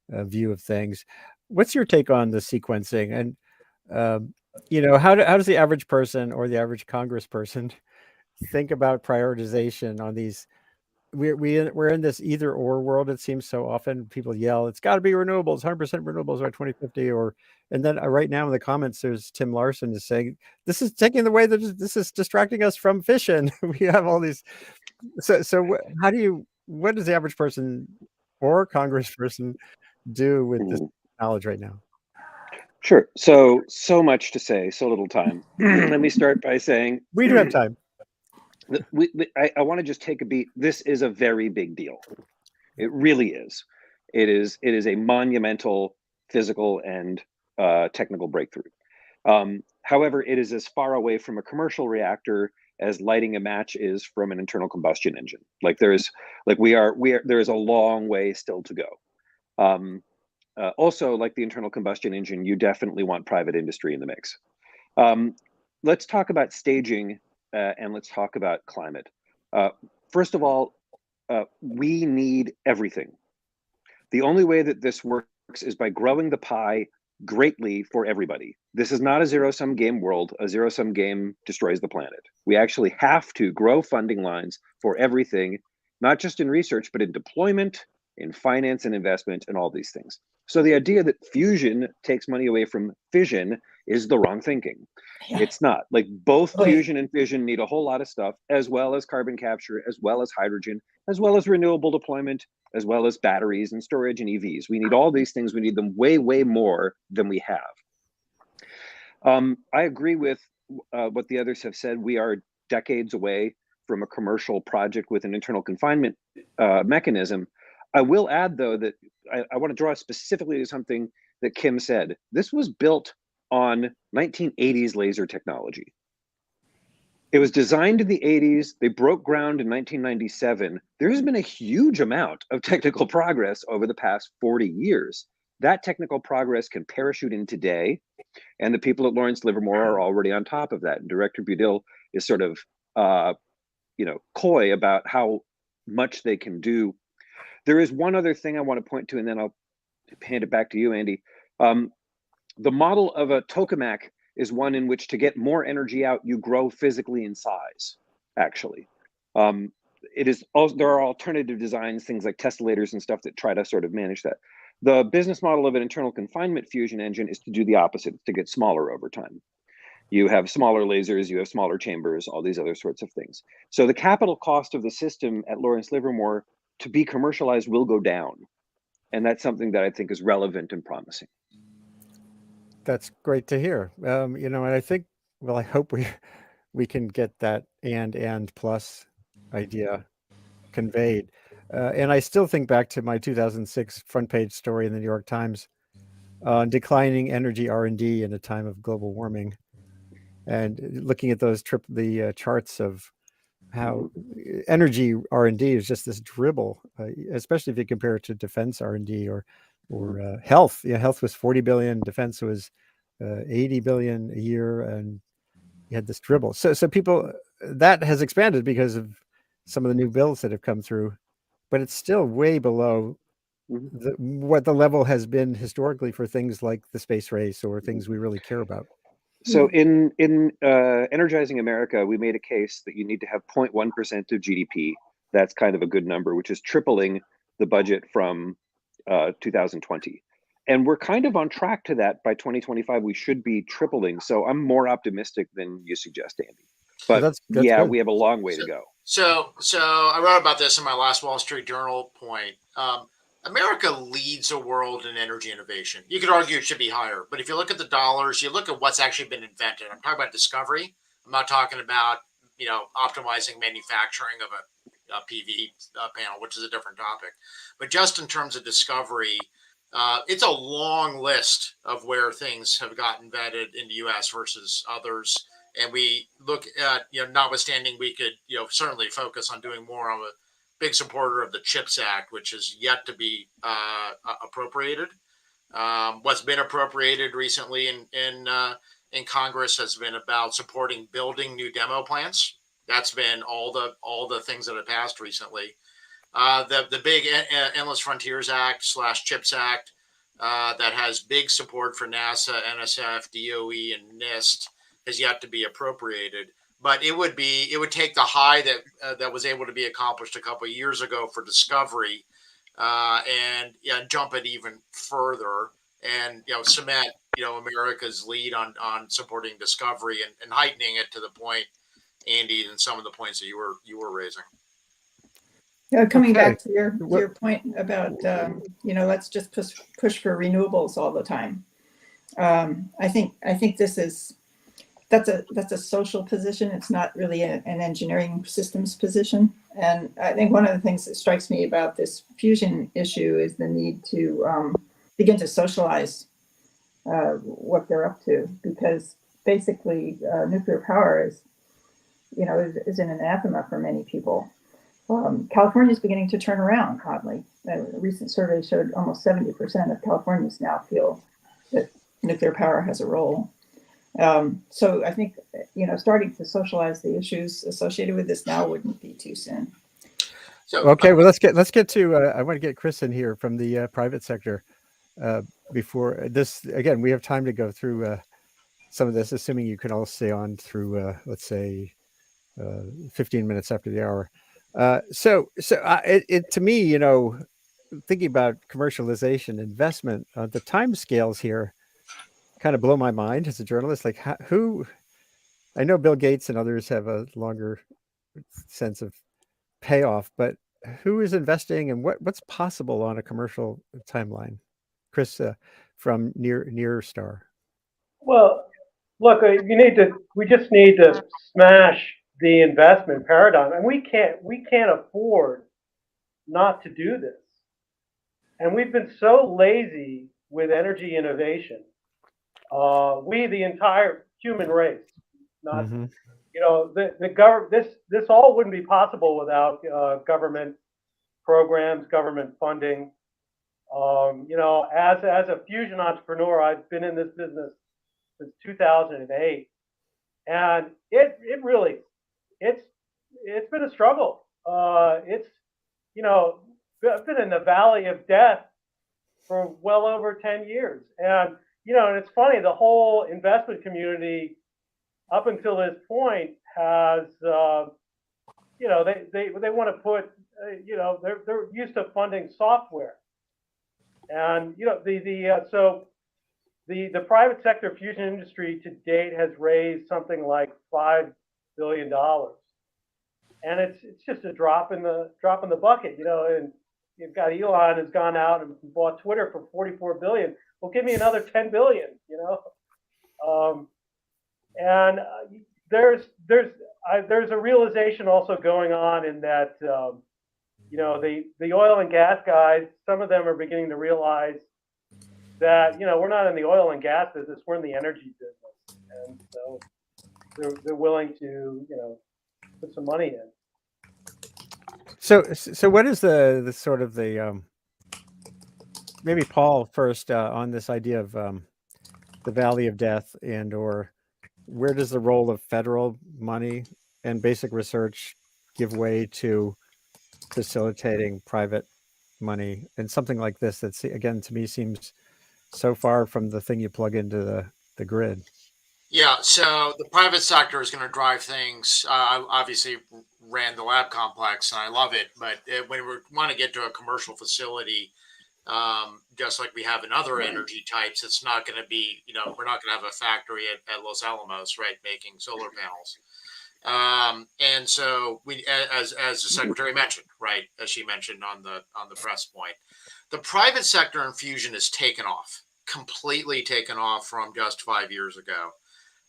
view of things. What's your take on the sequencing? And, you know, how does the average person or the average congressperson think about prioritization on these? We're in this either or world. It seems so often people yell, it's got to be renewables, 100% renewables by 2050. And then right now in the comments, there's Tim Larson is saying, this is taking away this is distracting us from fission. We have all these. So what does the average person or congressperson do with this knowledge right now? Sure. So much to say, so little time. Let me start by saying we do have time. I want to just take a beat. This is a very big deal. It really is. It is a monumental physical and technical breakthrough. However, it is as far away from a commercial reactor as lighting a match is from an internal combustion engine. Like there is a long way still to go. Also, like the internal combustion engine, you definitely want private industry in the mix. Let's talk about staging. And let's talk about climate. First of all, we need everything. The only way that this works is by growing the pie greatly for everybody. This is not a zero-sum game world. A zero-sum game destroys the planet. We actually have to grow funding lines for everything, not just in research, but in deployment, in finance and investment, and all these things. So the idea that fusion takes money away from fission is the wrong thinking. Yeah. It's not. Like both fusion and fission need a whole lot of stuff, as well as carbon capture, as well as hydrogen, as well as renewable deployment, as well as batteries and storage and EVs. We need all these things. We need them way, way more than we have. I agree with what the others have said. We are decades away from a commercial project with an internal confinement mechanism. I will add, though, that I want to draw specifically to something that Kim said. This was built on 1980s laser technology. It was designed in the 80s. They broke ground in 1997. There's been a huge amount of technical progress over the past 40 years. That technical progress can parachute in today, and the people at Lawrence Livermore are already on top of that. And Director Budil is sort of, coy about how much they can do. There is one other thing I want to point to, and then I'll hand it back to you, Andy. The model of a tokamak is one in which to get more energy out, you grow physically in size, actually. It is also, there are alternative designs, things like tesselators and stuff that try to sort of manage that. The business model of an internal confinement fusion engine is to do the opposite, to get smaller over time. You have smaller lasers, you have smaller chambers, all these other sorts of things. So the capital cost of the system at Lawrence Livermore to be commercialized will go down. And that's something that I think is relevant and promising. That's great to hear. And I think, well, I hope we can get that and plus idea conveyed. And I still think back to my 2006 front page story in the New York Times on declining energy R&D in a time of global warming, and looking at those the charts of how energy R&D is just this dribble, especially if you compare it to defense R&D or health. Yeah, health was 40 billion, defense was 80 billion a year, and you had this dribble. So people, that has expanded because of some of the new bills that have come through, but it's still way below what the level has been historically for things like the space race or things we really care about. So in Energizing America, we made a case that you need to have 0.1% of GDP. That's kind of a good number, which is tripling the budget from 2020. And we're kind of on track to that. By 2025, we should be tripling. So I'm more optimistic than you suggest, Andy. But that's yeah, good. we have a long way to go. So I wrote about this in my last Wall Street Journal point. America leads the world in energy innovation. You could argue it should be higher, but if you look at the dollars, you look at what's actually been invented. I'm talking about discovery. I'm not talking about optimizing manufacturing of a PV panel, which is a different topic. But just in terms of discovery, it's a long list of where things have gotten vetted in the U.S. versus others. And we look at, notwithstanding, we could, certainly focus on doing more. I'm a big supporter of the CHIPS Act, which is yet to be appropriated. What's been appropriated recently in Congress has been about supporting building new demo plants. That's been all the things that have passed recently. The big Endless Frontiers Act / CHIPS Act that has big support for NASA, NSF, DOE, and NIST has yet to be appropriated. But it would take the high that was able to be accomplished a couple of years ago for discovery, and jump it even further, and cement America's lead on supporting discovery and heightening it to the point, Andy, and some of the points that you were raising. Coming back to your point about let's just push for renewables all the time. I think that's a social position. It's not really an engineering systems position. And I think one of the things that strikes me about this fusion issue is the need to begin to socialize what they're up to, because basically nuclear power is an anathema for many people. California is beginning to turn around, oddly. A recent survey showed almost 70% of Californians now feel that nuclear power has a role. So I think, starting to socialize the issues associated with this now wouldn't be too soon. Okay, well, let's get to, I want to get Chris in here from the private sector. Before this, again, we have time to go through some of this, assuming you can all stay on through, let's say, 15 minutes after the hour. To me, thinking about commercialization, investment, the time scales here kind of blow my mind as a journalist. Like I know Bill Gates and others have a longer sense of payoff, but who is investing and what's possible on a commercial timeline? Chris, from Near Star. Well, look, we just need to smash the investment paradigm, and we can't afford not to do this. And we've been so lazy with energy innovation. The entire human race, not This all wouldn't be possible without government programs, government funding. As a fusion entrepreneur, I've been in this business since 2008, and it really it's been a struggle. I've been in the valley of death for well over 10 years, and and it's funny, the whole investment community up until this point has they want to put they're used to funding software, and the private sector fusion industry to date has raised something like $5 billion, and it's just a drop in the bucket, and you've got Elon has gone out and bought Twitter for 44 billion. Well, give me another 10 billion, and there's a realization also going on in that the oil and gas guys, some of them are beginning to realize that we're not in the oil and gas business, we're in the energy business, and so they're willing to put some money in. So what is the sort of the maybe Paul first on this idea of the Valley of Death, and or where does the role of federal money and basic research give way to facilitating private money and something like this that's, again, to me seems so far from the thing you plug into the grid? Yeah, so the private sector is going to drive things. I obviously ran the lab complex and I love it, but when we want to get to a commercial facility, just like we have in other energy types, it's not going to be, we're not going to have a factory at Los Alamos, right, making solar panels. And so we, as the secretary mentioned, right, as she mentioned on the press point, the private sector infusion has taken off, completely taken off from just 5 years ago.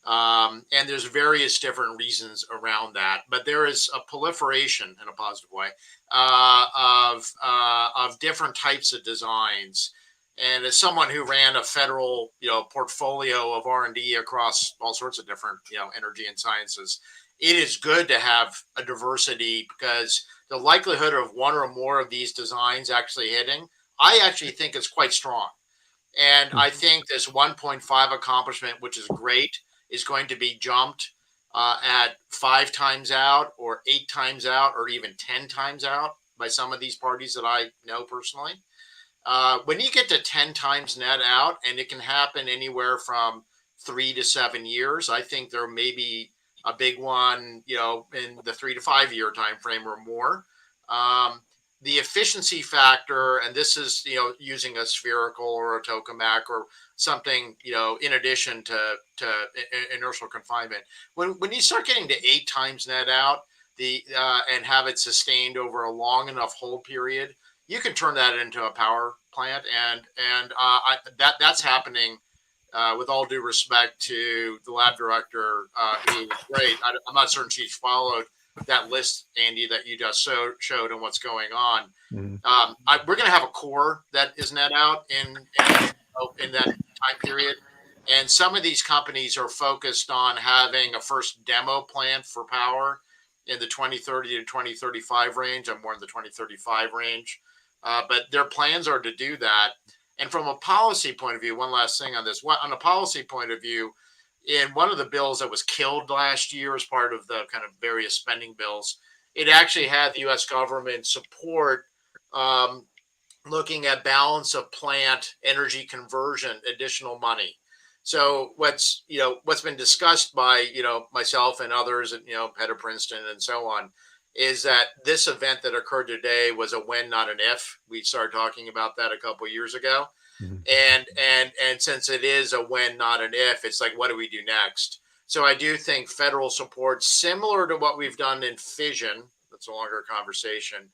And there's various different reasons around that, but there is a proliferation in a positive way of different types of designs. And as someone who ran a federal portfolio of R&D across all sorts of different energy and sciences, it is good to have a diversity, because the likelihood of one or more of these designs actually hitting, I actually think is quite strong. And I think this 1.5 accomplishment, which is great, is going to be jumped at 5 times out or 8 times out or even 10 times out by some of these parties that I know personally. When you get to 10 times net out, and it can happen anywhere from 3 to 7 years, I think there may be a big one, in the 3 to 5 year time frame or more. The efficiency factor, and this is using a spherical or a tokamak or something in addition to inertial confinement. When you start getting to 8 times net out, and have it sustained over a long enough hold period, you can turn that into a power plant, and that's happening. With all due respect to the lab director, who was great, I'm not certain she's followed that list, Andy, that you just showed and what's going on. We're going to have a core that is net out in that time period. And some of these companies are focused on having a first demo plant for power in the 2030 to 2035 range. I'm more in the 2035 range. But their plans are to do that. And from a policy point of view, one last thing on this. On a policy point of view, in one of the bills that was killed last year as part of the kind of various spending bills, it actually had the U.S. government support looking at balance of plant energy conversion, additional money. So what's been discussed by myself and others, and head of Princeton and so on, is that this event that occurred today was a when, not an if. We started talking about that a couple of years ago. And since it is a when, not an if, it's like, what do we do next? So I do think federal support, similar to what we've done in fission, that's a longer conversation,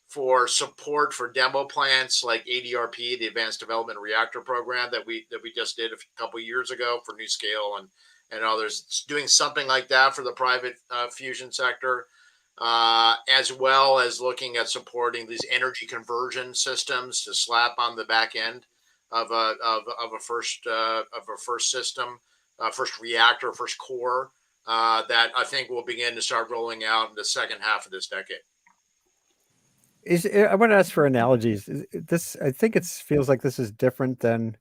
for support for demo plants like ADRP, the Advanced Development Reactor Program that we just did a couple of years ago for NuScale and others. It's doing something like that for the private fusion sector, as well as looking at supporting these energy conversion systems to slap on the back end of a first system, first reactor, first core, that I think will begin to start rolling out in the second half of this decade. I want to ask for analogies. This, I think it feels like this is different than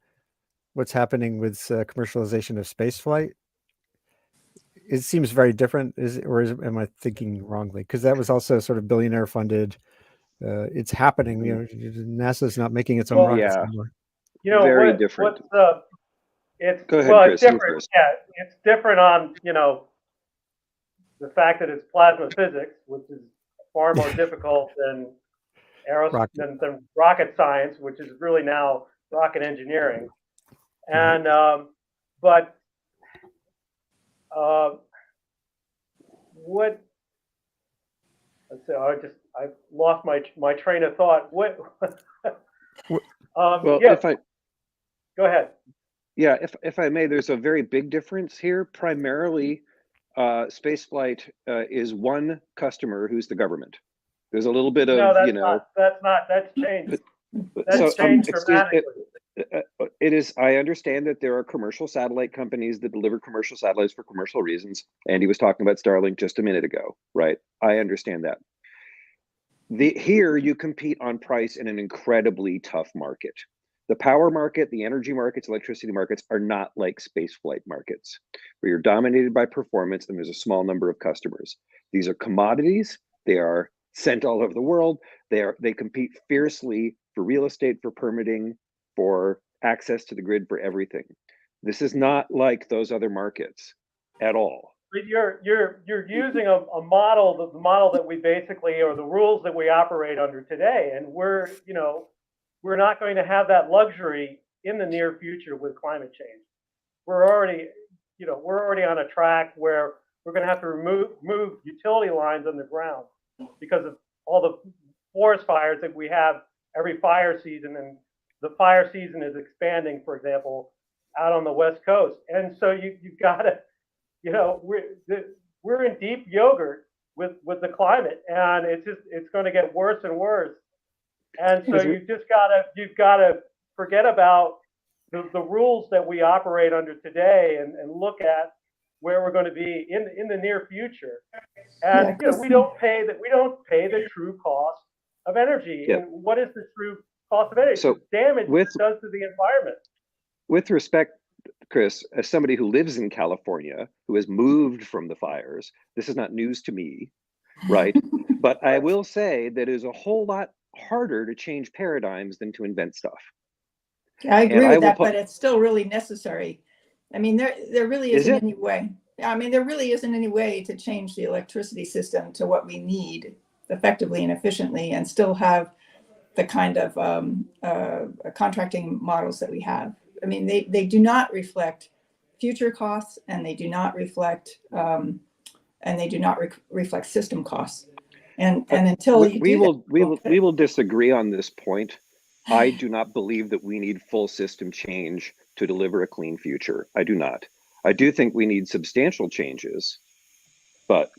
what's happening with commercialization of spaceflight. It seems very different. Am I thinking wrongly? Because that was also sort of billionaire funded. It's happening. NASA's not making its own Well, rockets Yeah, anymore. very different. It's Go ahead, well, Chris, it's you different. first. Yeah, it's different on the fact that it's plasma physics, which is far more difficult than than rocket science, which is really now rocket engineering. And but what? Let's see. I lost my train of thought. What? Well, yeah. if I Go ahead. Yeah, if I may, there's a very big difference here. Primarily, spaceflight is one customer who's the government. There's a little bit No, of, that's changed. so That's changed excuse dramatically. it is. I understand that there are commercial satellite companies that deliver commercial satellites for commercial reasons. Andy was talking about Starlink just a minute ago, right? I understand that. Here you compete on price in an incredibly tough market. The power market, the energy markets, electricity markets are not like spaceflight markets, where you're dominated by performance and there's a small number of customers. These are commodities. They are sent all over the world. They compete fiercely for real estate, for permitting, for access to the grid, for everything. This is not like those other markets at all. But you're using a model, the model that we basically, or the rules that we operate under today, and we're not going to have that luxury in the near future with climate change. We're already on a track where we're going to have to move utility lines underground because of all the forest fires that we have every fire season, and the fire season is expanding, for example, out on the West Coast. And so you've got to, we're in deep yogurt with the climate, and it's going to get worse and worse. And so you've got to forget about the rules that we operate under today and look at where we're going to be in the near future. And we don't pay the true cost of energy. Yeah. And what is the true cost of energy? So the damage it does to the environment. With respect, Chris, as somebody who lives in California, who has moved from the fires, this is not news to me, right? But I will say that it is a whole lot harder to change paradigms than to invent stuff. I agree with that, but it's still really necessary. I mean, there really isn't any way. I mean, there really isn't any way to change the electricity system to what we need effectively and efficiently and still have the kind of contracting models that we have. I mean, they do not reflect future costs, and they do not reflect reflect system costs. And until we will disagree on this point. I do not believe that we need full system change to deliver a clean future. I do not. I do think we need substantial changes, but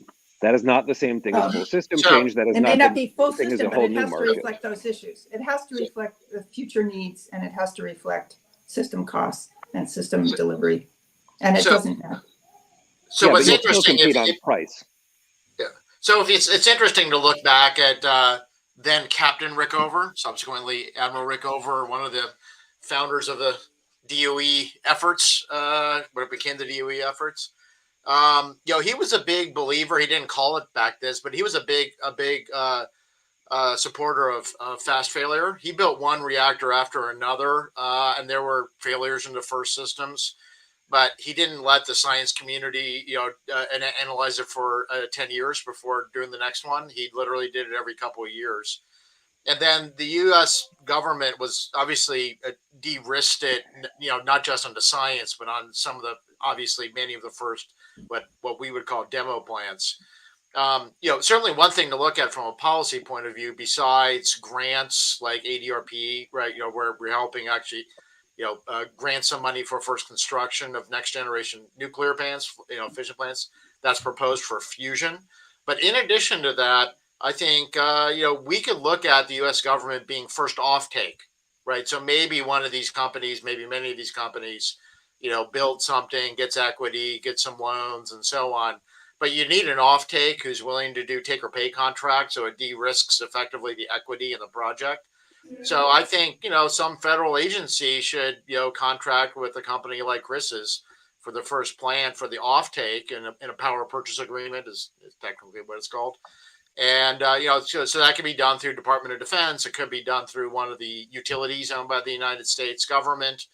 that is not the same thing as full system change. That is it may not the be full thing system, as a but whole it new has to market. reflect those issues. It has to reflect the future needs, and it has to reflect system costs and system delivery. And it doesn't now. So what's interesting is on price. Yeah. So if it's interesting to look back at then Captain Rickover, subsequently Admiral Rickover, one of the founders of the DOE efforts, what it became the DOE efforts. He was a big believer. He didn't call it back this, but he was a big supporter of fast failure. He built one reactor after another, and there were failures in the first systems. But he didn't let the science community, analyze it for 10 years before doing the next one. He literally did it every couple of years. And then the U.S. government was obviously de-risked it, not just on the science, but on some of the, obviously, many of the first, what we would call demo plants. Certainly one thing to look at from a policy point of view, besides grants like ADRP, right, where we're helping actually grant some money for first construction of next generation nuclear plants, fission plants that's proposed for fusion. But in addition to that, I think, we could look at the U.S. government being first offtake, right? So maybe one of these companies, maybe many of these companies build something, gets equity, gets some loans, and so on. But you need an offtake who's willing to do take or pay contracts, so it de-risks effectively the equity in the project. So I think some federal agency should contract with a company like Chris's for the first plant for the offtake, and in a power purchase agreement is technically what it's called. And so that can be done through Department of Defense. It could be done through one of the utilities owned by the United States government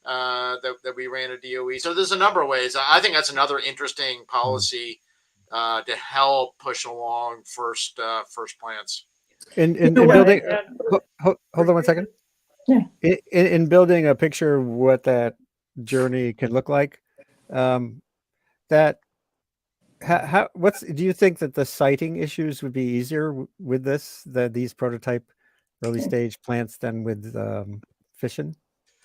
that we ran at DOE. So there's a number of ways. I think that's another interesting policy to help push along first plants. In building, hold on one second. Yeah. In building a picture of what that journey can look like, do you think that the siting issues would be easier with these prototype early stage plants than with fission?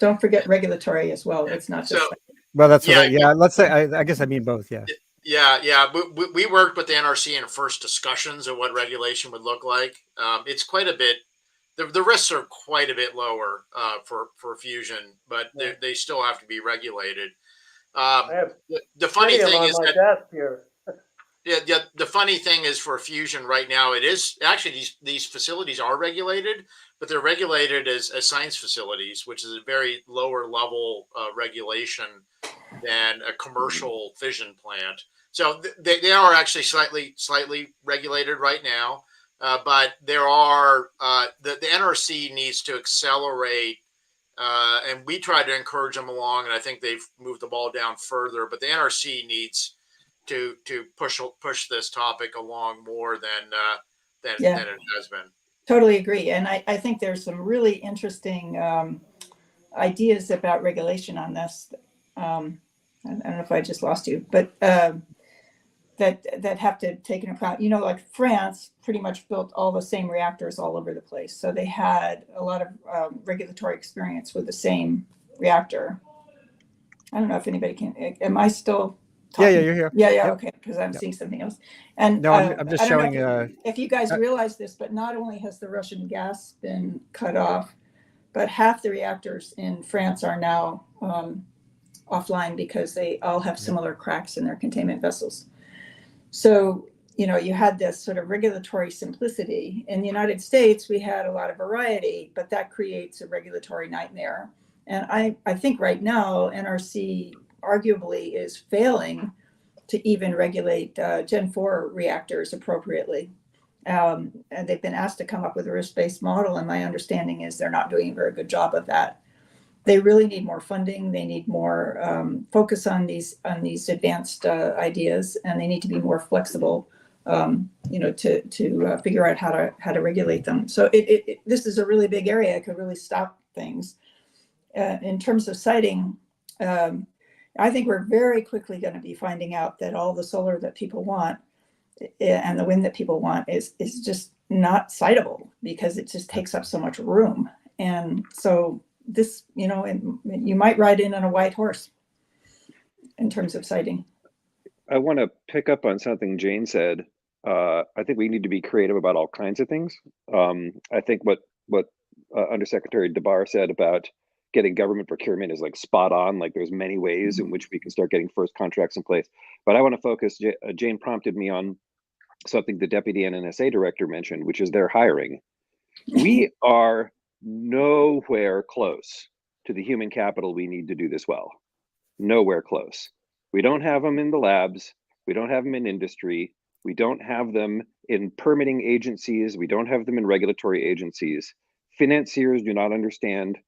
Don't forget regulatory as well. It's not just. Well, that's let's say I guess I mean both. Yeah. Yeah. We worked with the NRC in first discussions of what regulation would look like. It's quite a bit. The risks are quite a bit lower for fusion, but they still have to be regulated. The funny thing is that the funny thing is for fusion right now, it is actually these facilities are regulated, but they're regulated as science facilities, which is a very lower level regulation than a commercial fission plant. So they are actually slightly regulated right now, but there are the NRC needs to accelerate, and we tried to encourage them along, and I think they've moved the ball down further. But the NRC needs to push this topic along more than it has been. Totally agree, and I think there's some really interesting ideas about regulation on this. I don't know if I just lost you, but that have to take into account. Like France pretty much built all the same reactors all over the place, so they had a lot of regulatory experience with the same reactor. I don't know if anybody can. Am I still talking? Yeah, you're here. Yeah, Yep. okay, because I'm seeing something else. And no, I'm just I don't showing. know if you guys realize this, but not only has the Russian gas been cut off, but half the reactors in France are now offline because they all have similar cracks in their containment vessels. So, you had this sort of regulatory simplicity. In the United States, we had a lot of variety, but that creates a regulatory nightmare. And I think right now, NRC arguably is failing to even regulate Gen 4 reactors appropriately. And they've been asked to come up with a risk-based model, and my understanding is they're not doing a very good job of that. They really need more funding. They need more focus on these advanced ideas, and they need to be more flexible, to figure out how to regulate them. So this is a really big area. It could really stop things. In terms of siting, I think we're very quickly going to be finding out that all the solar that people want and the wind that people want is just not sitable because it just takes up so much room. And so this, you might ride in on a white horse in terms of siting. I want to pick up on something Jane said. I think we need to be creative about all kinds of things. I think what Undersecretary DeBar said about getting government procurement is like spot on. Like there's many ways in which we can start getting first contracts in place. But I want to focus, Jane prompted me on something the Deputy NNSA Director mentioned, which is their hiring. We are nowhere close to the human capital we need to do this well. Nowhere close. We don't have them in the labs. We don't have them in industry. We don't have them in permitting agencies. We don't have them in regulatory agencies. Financiers do not understand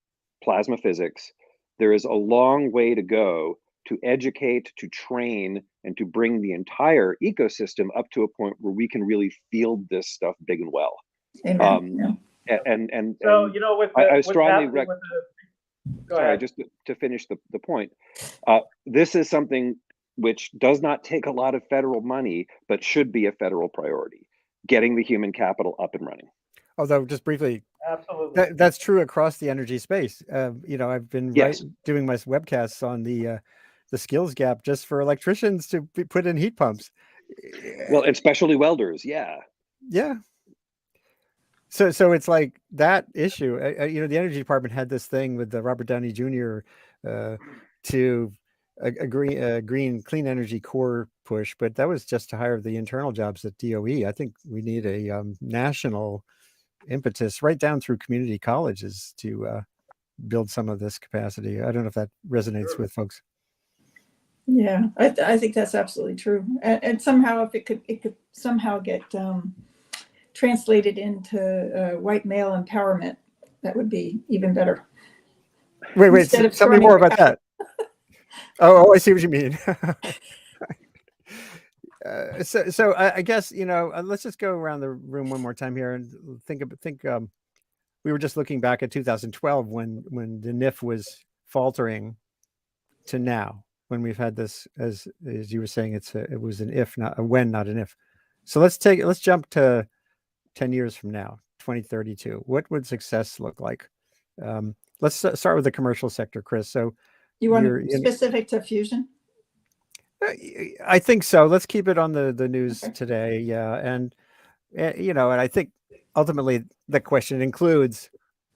plasma physics. There is a long way to go to educate, to train, and to bring the entire ecosystem up to a point where we can really field this stuff big and well. Amen. So, I strongly recommend. Sorry, just to finish the point. This is something which does not take a lot of federal money, but should be a federal priority, getting the human capital up and running. Although, just briefly, absolutely, that's true across the energy space. I've been doing my webcasts on the skills gap just for electricians to put in heat pumps. Well, and especially welders, yeah. So it's like that issue. The Energy Department had this thing with the Robert Downey Jr. to a green clean energy core push, but that was just to hire the internal jobs at DOE. I think we need a national impetus right down through community colleges to build some of this capacity. I don't know if that resonates with folks. Yeah, I think that's absolutely true. And somehow, if it could somehow get translated into white male empowerment, that would be even better. Wait, Instead of tell me more about that. Oh, I see what you mean. So I guess, let's just go around the room one more time here and think. We were just looking back at 2012 when the NIF was faltering to now, when we've had this, as you were saying, it was an if, not a when, not an if. So let's jump to 10 years from now, 2032. What would success look like? Let's start with the commercial sector, Chris. So you want specific to fusion? I think so. Let's keep it on the news today. Yeah. And I think ultimately the question includes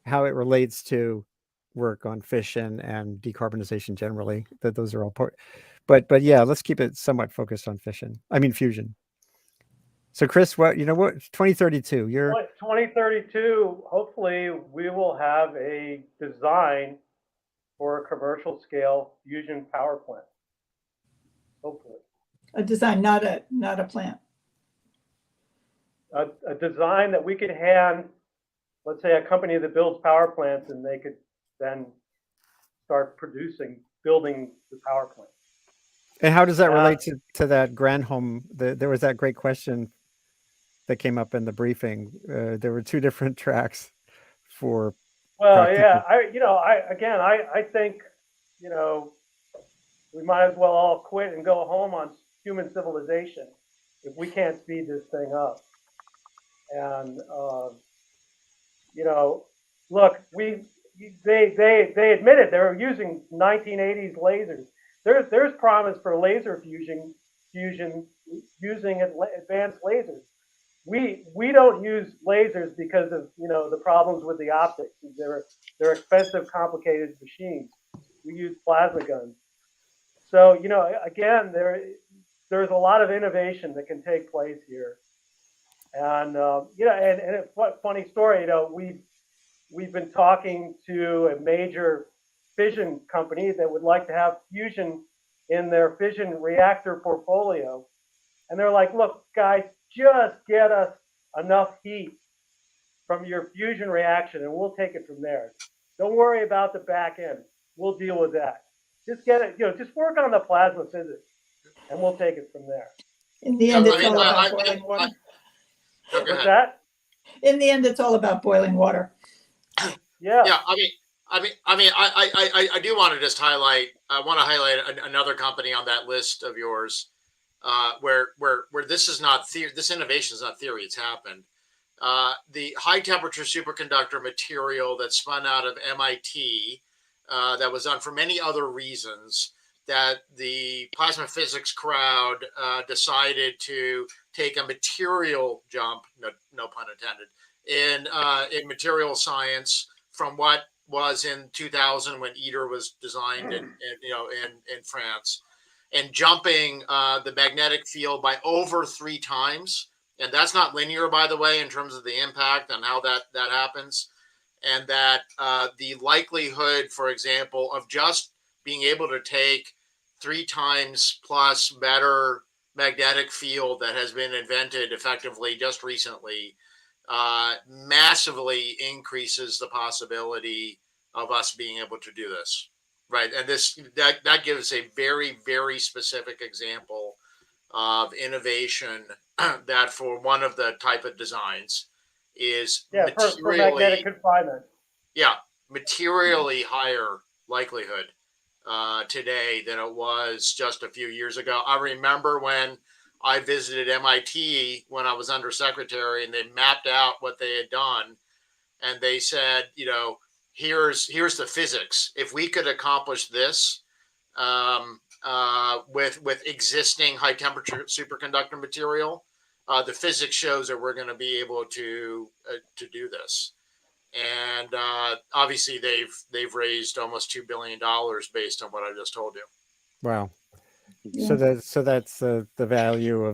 how it relates to work on fission and decarbonization generally, that those are all part, but yeah, let's keep it somewhat focused on fusion. So Chris, what 2032, 2032, hopefully we will have a design for a commercial scale fusion power plant. Hopefully. A design, not a plant. A design that we could hand, let's say, a company that builds power plants, and they could then start building the power plant. And how does that relate to that Granholm? There was that great question that came up in the briefing. There were two different tracks for. Well, practical. yeah, I think, we might as well all quit and go home on human civilization if we can't speed this thing up. And look, they admitted they were using 1980s lasers. There's promise for laser fusion using advanced lasers. We don't use lasers because of the problems with the optics. They're expensive, complicated machines. We use plasma guns. So again, there's a lot of innovation that can take place here. And and it's what funny story. We've been talking to a major fission company that would like to have fusion in their fission reactor portfolio, and they're like, "Look, guys, just get us enough heat from your fusion reaction, and we'll take it from there. Don't worry about the back end. We'll deal with that. Just get it. Just work on the plasma physics, and we'll take it from there." In the end, it's all about boiling water. What's that? In the end, it's all about boiling water. Yeah. Yeah. I do want to just highlight. I want to highlight another company on that list of yours, where this is not theory. This innovation is not theory. It's happened. The high temperature superconductor material that spun out of MIT, that was done for many other reasons, that the plasma physics crowd decided to take a material jump, no pun intended, in material science from what was in 2000 when ITER was designed in France, and jumping the magnetic field by over 3 times. And that's not linear, by the way, in terms of the impact and how that happens. And that the likelihood, for example, of just being able to take 3 times plus better magnetic field that has been invented effectively just recently massively increases the possibility of us being able to do this, right? And that gives a very, very specific example of innovation that for one of the type of designs is for magnetic confinement. Yeah, materially higher likelihood today than it was just a few years ago. I remember when I visited MIT when I was undersecretary, and they mapped out what they had done, and they said, here's the physics. If we could accomplish this with existing high temperature superconductor material, the physics shows that we're going to be able to do this. And obviously they've raised almost $2 billion based on what I just told you. Wow. Yeah. So that's the value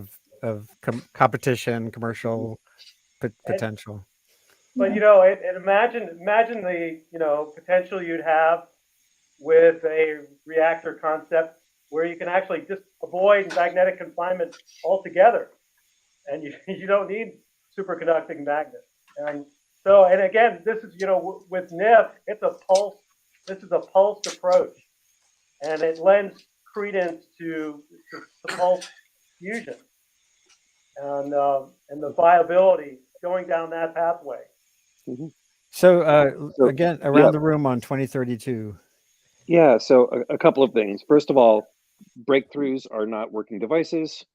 of competition, commercial potential. But you know, and imagine the potential you'd have with a reactor concept where you can actually just avoid magnetic confinement altogether, and you don't need superconducting magnets. And so, and again, this is with NIF, it's a pulse. This is a pulsed approach, and it lends credence to pulse fusion and the viability going down that pathway. So So, again, yeah. around the room on 2032. Yeah, so a couple of things. First of all, breakthroughs are not working devices,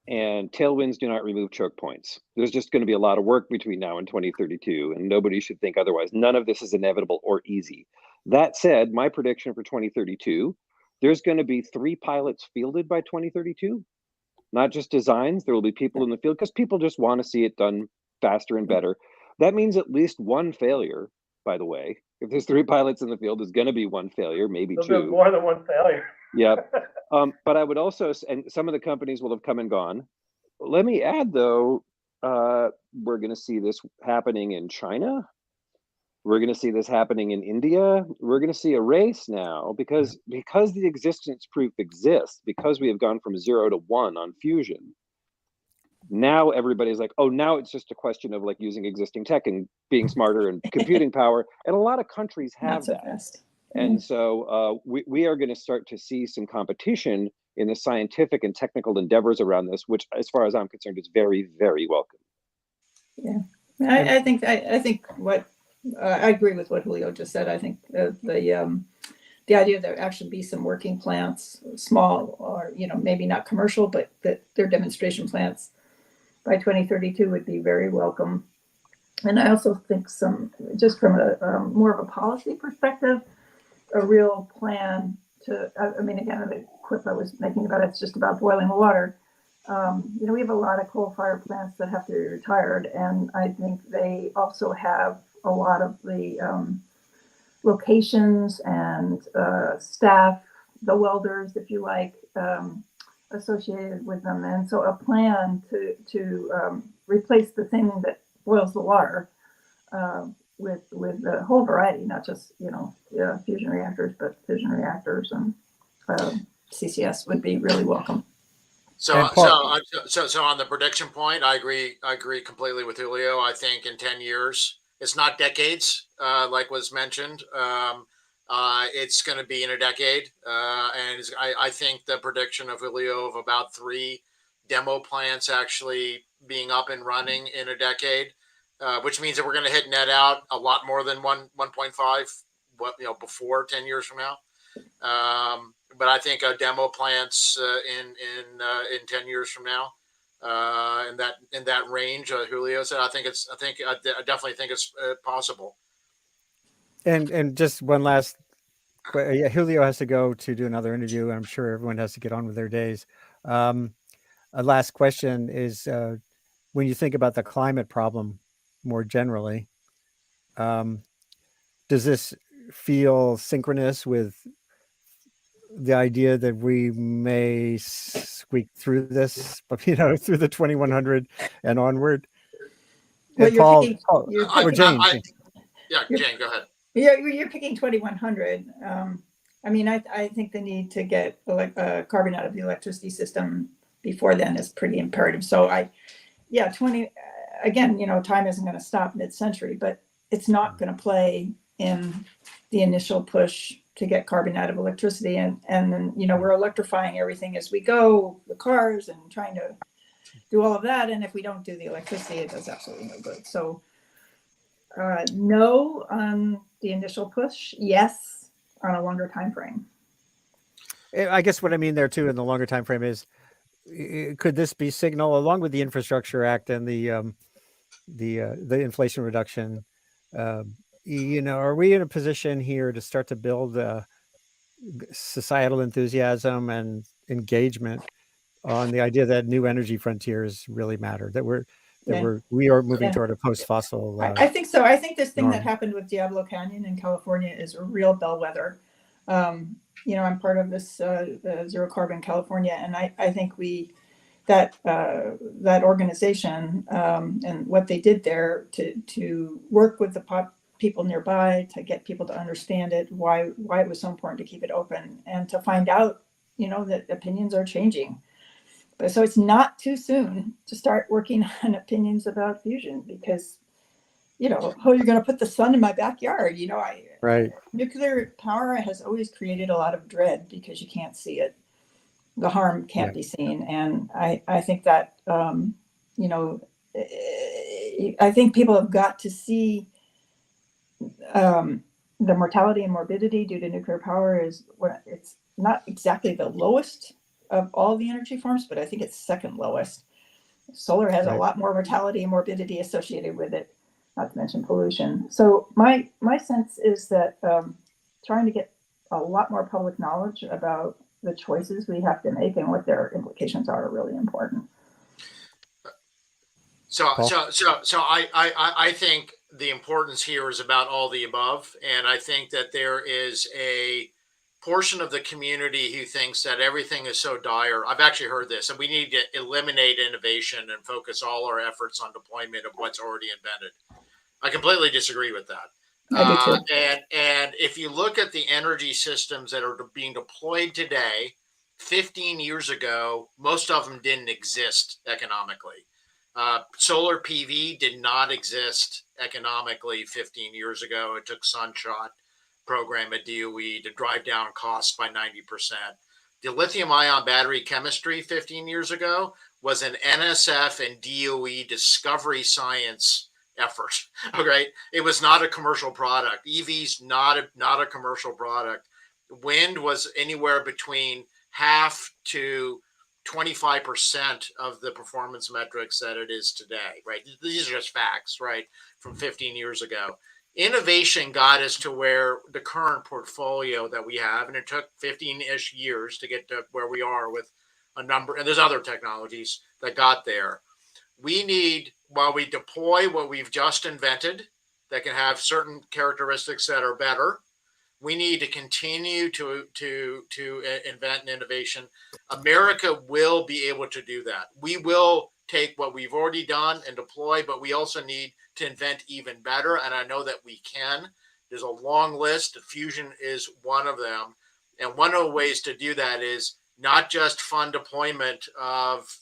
and tailwinds do not remove choke points. There's just going to be a lot of work between now and 2032, and nobody should think otherwise. None of this is inevitable or easy. That said, my prediction for 2032, there's going to be 3 pilots fielded by 2032, not just designs. There will be people in the field because people just want to see it done faster and better. That means at least 1 failure, by the way. If there's 3 pilots in the field, there's going to be 1 failure, maybe There'll 2. be more than 1 failure. Yep. But I would also, and some of the companies will have come and gone. Let me add, though, we're going to see this happening in China. We're going to see this happening in India. We're going to see a race now because the existence proof exists, because we have gone from 0 to 1 on fusion. Now everybody's like, oh, now it's just a question of like using existing tech and being smarter and computing power. And a lot of countries have that. Fast. And so we are going to start to see some competition in the scientific and technical endeavors around this, which, as far as I'm concerned, is very, very welcome. Yeah, I think what I agree with what Julio just said. I think the idea there actually be some working plants, small or maybe not commercial, but that they're demonstration plants by 2032 would be very welcome. And I also think just from a more of a policy perspective, a real plan to, I mean, again, the quip I was making about it's just about boiling water. We have a lot of coal-fired plants that have to be retired, and I think they also have a lot of the locations and staff, the welders, if you like, associated with them. And so a plan to replace the thing that boils the water with a whole variety, not just fusion reactors, but fission reactors and CCS would be really welcome. So on the prediction point, I agree completely with Julio. I think in 10 years, it's not decades, like was mentioned. It's going to be in a decade, and I think the prediction of Julio of about 3 demo plants actually being up and running in a decade. Which means that we're going to hit net out a lot more than 1.5, before 10 years from now. But I think demo plants in 10 years from now, in that range, Julio said. I definitely think it's possible. And just one last, Julio has to go to do another interview, and I'm sure everyone has to get on with their days. A last question is, when you think about the climate problem more generally, does this feel synchronous with the idea that we may squeak through this, through the 2100 and onward? Well, and Paul, Jane. Jane, go ahead. You're picking 2100. I mean, I think the need to get carbon out of the electricity system before then is pretty imperative. So 20, again, time isn't going to stop mid-century, but it's not going to play in the initial push to get carbon out of electricity. And then, we're electrifying everything as we go, the cars, and trying to do all of that. And if we don't do the electricity, it does absolutely no good. So no on the initial push, yes on a longer time frame. I guess what I mean there too in the longer time frame is, could this be signal along with the Infrastructure Act and the Inflation Reduction? Are we in a position here to start to build societal enthusiasm and engagement on the idea that new energy frontiers really matter? That that we are moving Yeah. toward a post-fossil. I think so. I think this thing that norm. happened with Diablo Canyon in California is a real bellwether. I'm part of this Zero Carbon California, and I think that organization and what they did there to work with the people nearby to get people to understand it, why it was so important to keep it open, and to find out, that opinions are changing. So it's not too soon to start working on opinions about fusion because, you're going to put the sun in my backyard. Right. Nuclear power has always created a lot of dread because you can't see it. The harm can't be seen. And I think that, I think people have got to see the mortality and morbidity due to nuclear power it's not exactly the lowest of all the energy forms, but I think it's second lowest. Solar has a lot more mortality and morbidity associated with it, not to mention pollution. So my sense is that trying to get a lot more public knowledge about the choices we have to make and what their implications are really important. So I think the importance here is about all the above, and I think that there is a portion of the community who thinks that everything is so dire. I've actually heard this, and we need to eliminate innovation and focus all our efforts on deployment of what's already invented. I completely disagree with that. I do too. And if you look at the energy systems that are being deployed today, 15 years ago, most of them didn't exist economically. Solar PV did not exist economically 15 years ago. It took Sunshot program at DOE to drive down costs by 90%. The lithium ion battery chemistry 15 years ago was an NSF and DOE discovery science effort. Okay, it was not a commercial product. EV's not a commercial product. Wind was anywhere between half to 25% of the performance metrics that it is today, right? These are just facts, right, from 15 years ago. Innovation got us to where the current portfolio that we have, and it took 15-ish years to get to where we are with a number, and there's other technologies that got there. We need, while we deploy what we've just invented that can have certain characteristics that are better, we need to continue to invent and innovation. America will be able to do that. We will take what we've already done and deploy, but we also need to invent even better. And I know that we can. There's a long list. Fusion is one of them. And one of the ways to do that is not just fund deployment of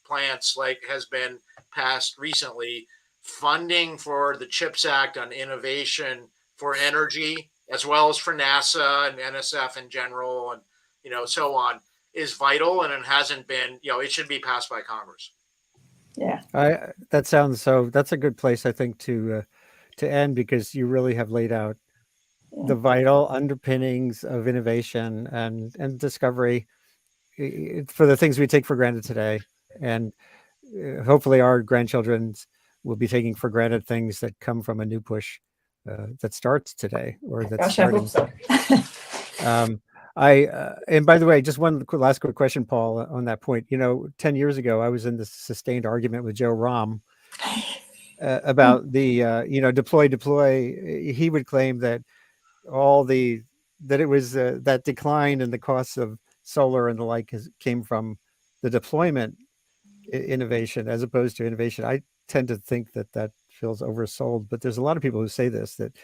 plants like has been passed recently, funding for the CHIPS Act on innovation for energy, as well as for NASA and NSF in general, and so on, is vital, and it hasn't been. It should be passed by Congress. Yeah, that's a good place, I think, to end, because you really have laid out the vital underpinnings of innovation and discovery for the things we take for granted today, and hopefully our grandchildren will be taking for granted things that come from a new push that starts today, or that's starting. And by the way, just one last quick question, Paul, on that point. 10 years ago, I was in this sustained argument with Joe Romm about the deploy. He would claim that it was that decline in the costs of solar and the like came from the deployment innovation as opposed to innovation. I tend to think that feels oversold, but there's a lot of people who say this, that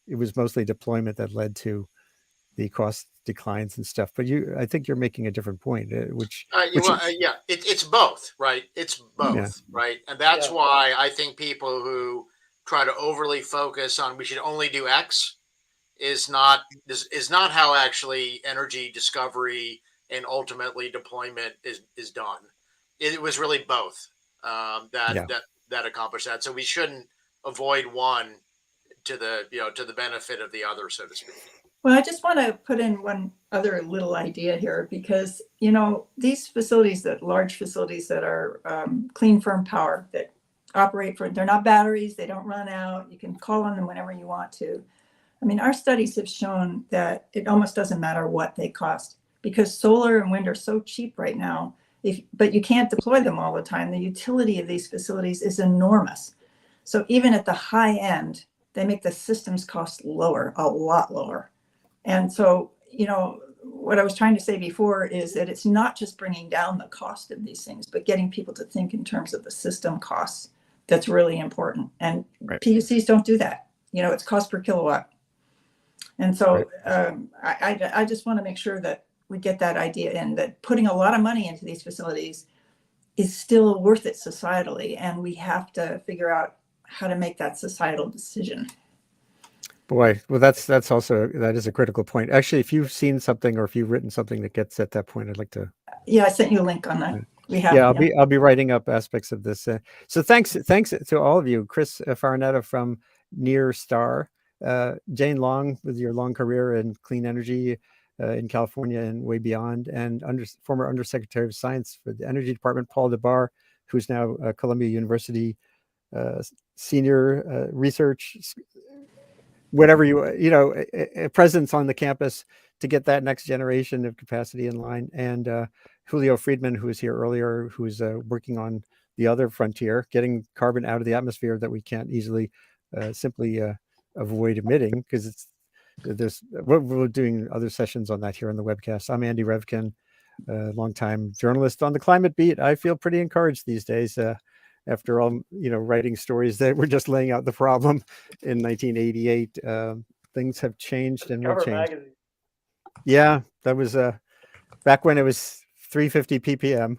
it was mostly deployment that led to the cost declines and stuff. But I think you're making a different point, it's both, right? It's both, right? And that's why I think people who try to overly focus on we should only do X is not how actually energy discovery and ultimately deployment is done. It was really both that accomplished that. So we shouldn't avoid one to the benefit of the other, so to speak. Well, I just want to put in one other little idea here, because, these facilities, large facilities that are clean, firm power that operate they're not batteries, they don't run out, you can call on them whenever you want to. I mean, our studies have shown that it almost doesn't matter what they cost, because solar and wind are so cheap right now But you can't deploy them all the time. The utility of these facilities is enormous. So even at the high end, they make the systems cost lower, a lot lower. And so, what I was trying to say before is that it's not just bringing down the cost of these things, but getting people to think in terms of the system costs. That's really important. And PUCs don't do that. It's cost per kilowatt. And so I just want to make sure that we get that idea in, that putting a lot of money into these facilities is still worth it societally. And we have to figure out how to make that societal decision. Boy, well, that is a critical point. Actually, if you've seen something or if you've written something that gets at that point, I'd like to. Yeah, I sent you a link on that. I'll be writing up aspects of this. So thanks to all of you, Chris Farinetta from Near Star, Jane Long with your long career in clean energy in California and way beyond, and former Undersecretary of Science for the Energy Department, Paul DeBar, who's now Columbia University senior research, whatever a presence on the campus to get that next generation of capacity in line. And Julio Friedman, who was here earlier, who's working on the other frontier, getting carbon out of the atmosphere that we can't easily simply avoid emitting, because we're doing other sessions on that here on the webcast. I'm Andy Revkin, longtime journalist on the climate beat. I feel pretty encouraged these days after all, writing stories that were just laying out the problem in 1988. Things have changed and will change. Magazine. Yeah, that was back when it was 350 ppm.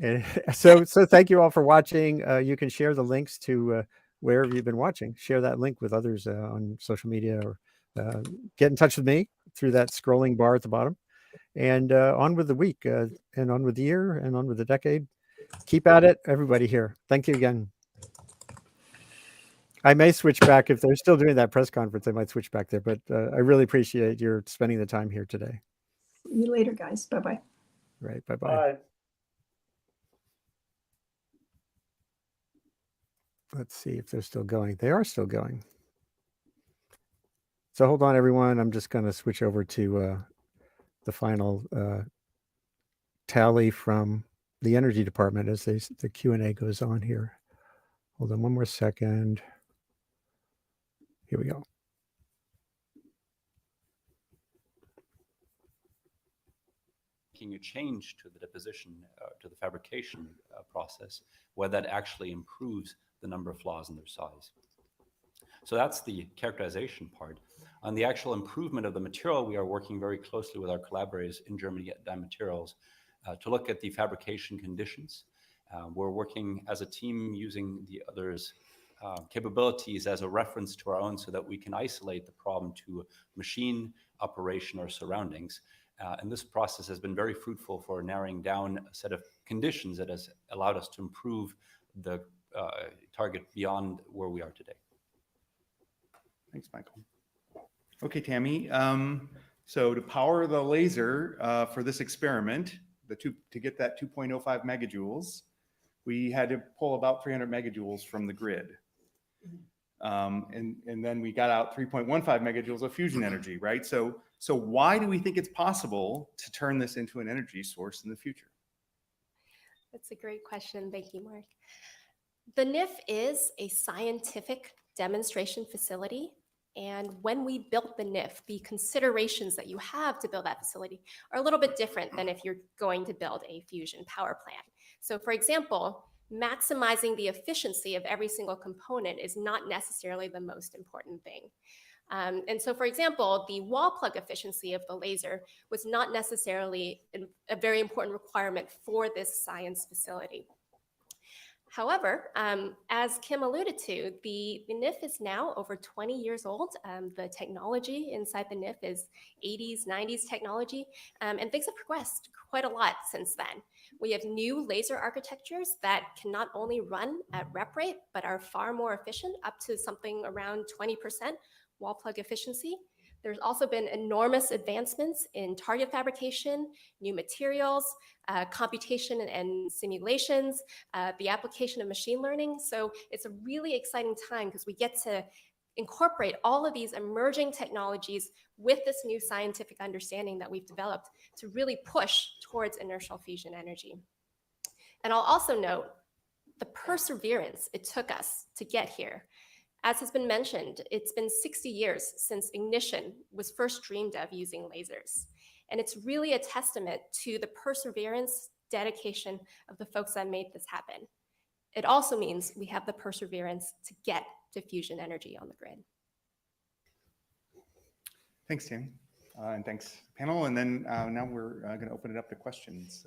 And so thank you all for watching. You can share the links to wherever you've been watching. Share that link with others on social media, or get in touch with me through that scrolling bar at the bottom. And on with the week, and on with the year, and on with the decade. Keep at it, everybody here. Thank you again. I may switch back if they're still doing that press conference. I might switch back there, but I really appreciate your spending the time here today. See you later, guys. Bye-bye. Right. Bye-bye. Bye. Let's see if they're still going. They are still going. So hold on, everyone. I'm just going to switch over to the final tally from the Energy Department as the Q&A goes on here. Hold on one more second. Here we go. Making a change to the deposition, to the fabrication process, where that actually improves the number of flaws in their size. So that's the characterization part. On the actual improvement of the material, we are working very closely with our collaborators in Germany at Dime Materials to look at the fabrication conditions. We're working as a team using the others' capabilities as a reference to our own, so that we can isolate the problem to machine operation or surroundings. And this process has been very fruitful for narrowing down a set of conditions that has allowed us to improve the target beyond where we are today. Thanks, Michael. Okay, Tammy. So to power the laser for this experiment, to get that 2.05 megajoules, we had to pull about 300 megajoules from the grid. And then we got out 3.15 megajoules of fusion energy, right? So why do we think it's possible to turn this into an energy source in the future? That's a great question. Thank you, Mark. The NIF is a scientific demonstration facility. And when we built the NIF, the considerations that you have to build that facility are a little bit different than if you're going to build a fusion power plant. So for example, maximizing the efficiency of every single component is not necessarily the most important thing. And so, for example, the wall plug efficiency of the laser was not necessarily a very important requirement for this science facility. However, as Kim alluded to, the NIF is now over 20 years old. The technology inside the NIF is 80s, 90s technology, and things have progressed quite a lot since then. We have new laser architectures that can not only run at rep rate, but are far more efficient, up to something around 20% wall plug efficiency. There's also been enormous advancements in target fabrication, new materials, computation and simulations, the application of machine learning. So it's a really exciting time because we get to incorporate all of these emerging technologies with this new scientific understanding that we've developed to really push towards inertial fusion energy. And I'll also note the perseverance it took us to get here. As has been mentioned, it's been 60 years since ignition was first dreamed of using lasers. And it's really a testament to the perseverance, dedication of the folks that made this happen. It also means we have the perseverance to get diffusion energy on the grid. Thanks, Tammy. And thanks, panel. And then now we're going to open it up to questions.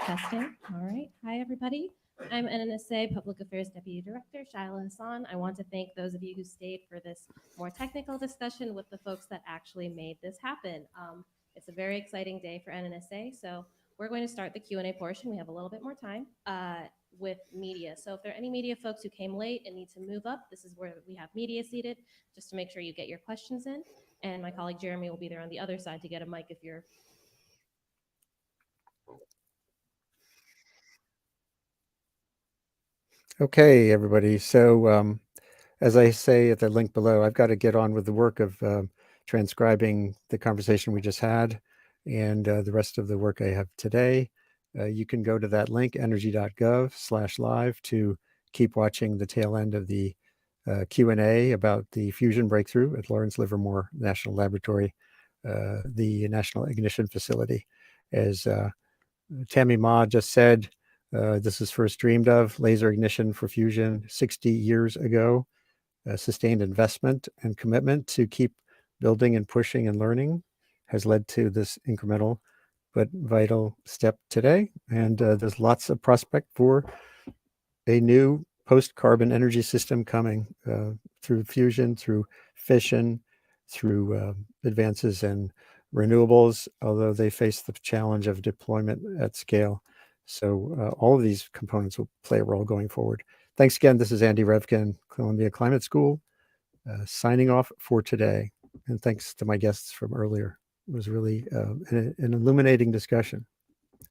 Testing. All right. Hi, everybody. I'm NNSA Public Affairs Deputy Director Shaila Hassan. I want to thank those of you who stayed for this more technical discussion with the folks that actually made this happen. It's a very exciting day for NNSA, so we're going to start the Q&A portion. We have a little bit more time with media. So if there are any media folks who came late and need to move up, this is where we have media seated, just to make sure you get your questions in. And my colleague Jeremy will be there on the other side to get a mic if you're. Okay, everybody. So as I say at the link below, I've got to get on with the work of transcribing the conversation we just had and the rest of the work I have today. You can go to that link, energy.gov/live, to keep watching the tail end of the Q&A about the fusion breakthrough at Lawrence Livermore National Laboratory, the National Ignition Facility. As Tammy Ma just said, this was first dreamed of, laser ignition for fusion 60 years ago. Sustained investment and commitment to keep building and pushing and learning has led to this incremental but vital step today. And there's lots of prospect for a new post-carbon energy system coming through fusion, through fission, through advances in renewables, although they face the challenge of deployment at scale. So all of these components will play a role going forward. Thanks again. This is Andy Revkin, Columbia Climate School, signing off for today. And thanks to my guests from earlier. It was really an illuminating discussion.